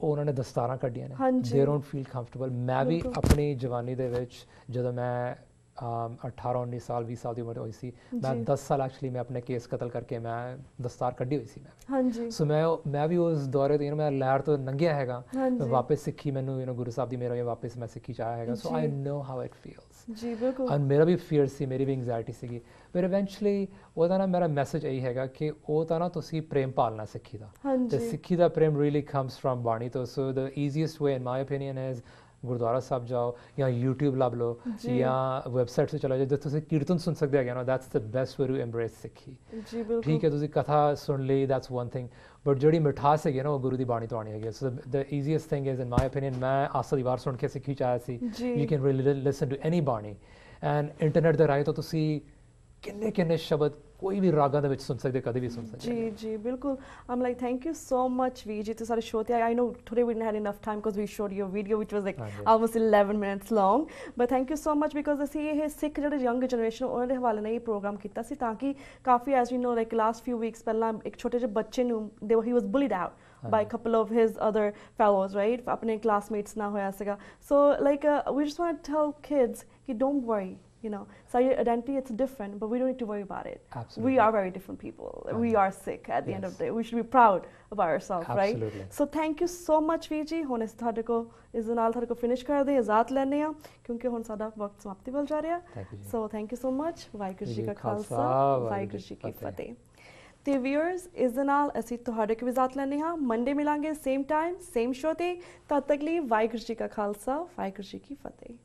ਉਹਨਾਂ ਨੇ ਦਸਤਾਰਾਂ ਕੱਢੀਆਂ ਨੇ ਦੇ ਡੋਨਟ ਫੀਲ ਕੰਫਰਟੇਬਲ ਮੈਂ ਵੀ ਆਪਣੀ ਜਵਾਨੀ ਦੇ ਵਿੱਚ ਜਦੋਂ ਮੈਂ 18-19 ਸਾਲ 20 ਸਾਲ ਦੀ ਉਮਰ ਹੋਈ ਸੀ ਮੈਂ 10 ਸਾਲ ਐਕਚੁਅਲੀ ਮੈਂ ਆਪਣੇ ਕੇਸ ਕਤਲ ਕਰਕੇ ਮੈਂ ਦਸਤਾਰ ਕੱਢੀ ਹੋਈ ਸੀ ਮੈਂ ਸੋ ਮੈਂ ਵੀ ਉਸ ਦੌਰੇ ਤੇ ਮੈਂ ਲਹਿਰ ਤੋਂ ਲੰਘਿਆ ਹੈਗਾ ਵਾਪਸ ਸਿੱਖੀ ਮੈਨੂੰ ਗੁਰੂ ਸਾਹਿਬ ਦੀ ਮੇਰਾ ਵਾਪਸ ਮੈਂ ਸਿੱਖੀ ਚ ਆਇਆ ਹੈਗਾ ਸੋ ਆਈ ਨੋ ਹਾਊ ਇਟ ਫੀਲਸ ਜੀ ਬਿਲਕੁਲ ਐਂਡ ਮੇਰਾ ਵੀ ਫੀਅਰ ਸੀ ਮੇਰੀ ਵੀ ਐਂਗਜ਼ਾਇਟੀ ਸੀਗੀ ਪਰ ਇਵੈਂਚੁਅਲੀ ਉਹਦਾ ਨਾ ਮੇਰਾ ਮੈਸੇਜ ਇਹੀ ਹੈਗਾ ਕਿ ਉਹ ਤਾਂ ਨਾ ਤੁਸੀਂ ਪ੍ਰੇਮ ਪਾਲਣਾ ਸਿੱਖੀ ਦਾ ਤੇ ਸਿੱਖੀ ਦਾ ਪ੍ਰੇਮ ਰੀਅਲੀ ਕਮਸ ਫਰਮ ਬਾਣੀ ਤੋਂ so the easiest way in my opinion is Gurdwara Sahib ਜਾਓ ਜਾਂ YouTube ਲੱਭ ਲਓ ਜਾਂ ਵੈਬਸਾਈਟ 'ਤੇ ਚਲਾ ਜਾਓ ਜਿੱਥੇ ਤੁਸੀਂ ਕੀਰਤਨ ਸੁਣ ਸਕਦੇ ਹੈਗੇ ਨਾ that's the best way to embrace Sikhi ਠੀਕ ਹੈ ਤੁਸੀਂ ਕਥਾ ਸੁਣ ਲਈ ਦੈਟਸ ਵਨ ਥਿੰਗ ਬਟ ਜਿਹੜੀ ਮਿਠਾਸ ਹੈਗੀ ਨਾ ਉਹ ਗੁਰੂ ਦੀ ਬਾਣੀ ਤੋਂ ਆਉਣੀ ਹੈਗੀ so the easiest thing is in my opinion ਮੈਂ ਆਸਾ ਦੀ ਵਾਰ ਸੁਣ ਕੇ ਸਿੱਖੀ ਚ ਆਇਆ ਸੀ you can really listen to any bani and internet ਦੇ ਰਾਹੀਂ ਤਾਂ ਤੁਸੀਂ ਕਿੰਨੇ ਸ਼ਬਦ ਕੋਈ ਵੀ ਰਾਗਾਂ ਦੇ ਵਿੱਚ ਸੁਣ ਸਕਦੇ ਕਦੇ ਵੀ ਸੁਣ ਸਕਦੇ ਜੀ ਬਿਲਕੁਲ um like thank you so much ਵੀ ਜੀ ਤੁਸੀਂ ਸਾਡੇ ਸ਼ੋਅ ਤੇ I know today we didn't had enough time because we showed your video which was like almost 11 minutes long but thank you so much because ਅਸੀਂ ਇਹ ਸਿੱਖ ਜਿਹੜੇ ਯੰਗ ਜਨਰੇਸ਼ਨ ਉਹਨਾਂ ਦੇ ਹਵਾਲੇ ਨਾਲ ਇਹ ਪ੍ਰੋਗਰਾਮ ਕੀਤਾ ਸੀ ਤਾਂ ਕਿ ਕਾਫੀ ਐਜ਼ ਵੀ ਨੋ ਲਾਈਕ ਲਾਸਟ ਫਿਊ ਵੀਕਸ ਪਹਿਲਾਂ ਇੱਕ ਛੋਟੇ ਜਿਹੇ ਬੱਚੇ ਨੂੰ ਹੀ ਵਾਸ ਬੁਲੀਡ out by a couple of his other fellows, right? Apne classmates na hoya siga. So like we just want to tell kids ki don't worry, so your identity it's different but we don't need to worry about it. Absolutely. We are very different people. We are sick at the end of the day. We should be proud of ourselves. Absolutely. Right? So thank you so much Viji ਹੁਣ ਅਸੀਂ ਤੁਹਾਡੇ ਕੋ ਇਸ ਦੇ ਨਾਲ ਤੁਹਾਡੇ ਕੋ ਫਿਨਿਸ਼ ਕਰਦੇ ਇਜਾਜ਼ਤ ਲੈਣੇ ਆ ਕਿਉਂਕਿ ਹੁਣ ਸਾਡਾ ਵਕਤ ਸਮਾਪਤੀ ਵੱਲ ਜਾ ਰਿਹਾ so thank you so much Waheguru ji ਕਾ ਖਾਲਸਾ ਵਾਹਿਗੁਰੂ ਜੀ ਕੀ ਫਤਿਹ ਤੇ ਵਿਊਅਰਸ ਇਸ ਦੇ ਨਾਲ ਅਸੀਂ ਤੁਹਾਡੇ ਕੋ ਇਜਾਜ਼ਤ ਲੈਣੇ ਹਾਂ ਮੰਡੇ ਮਿਲਾਂਗੇ ਸੇਮ ਟਾਈਮ ਸੇਮ ਸ਼ੋਅ ਤੇ ਤਦ ਤੱਕ ਲਈ ਵਾਹਿਗੁਰੂ ਜੀ ਕਾ ਖਾਲਸਾ ਵਾਹਿਗੁਰੂ ਜੀ ਕੀ ਫਤਿਹ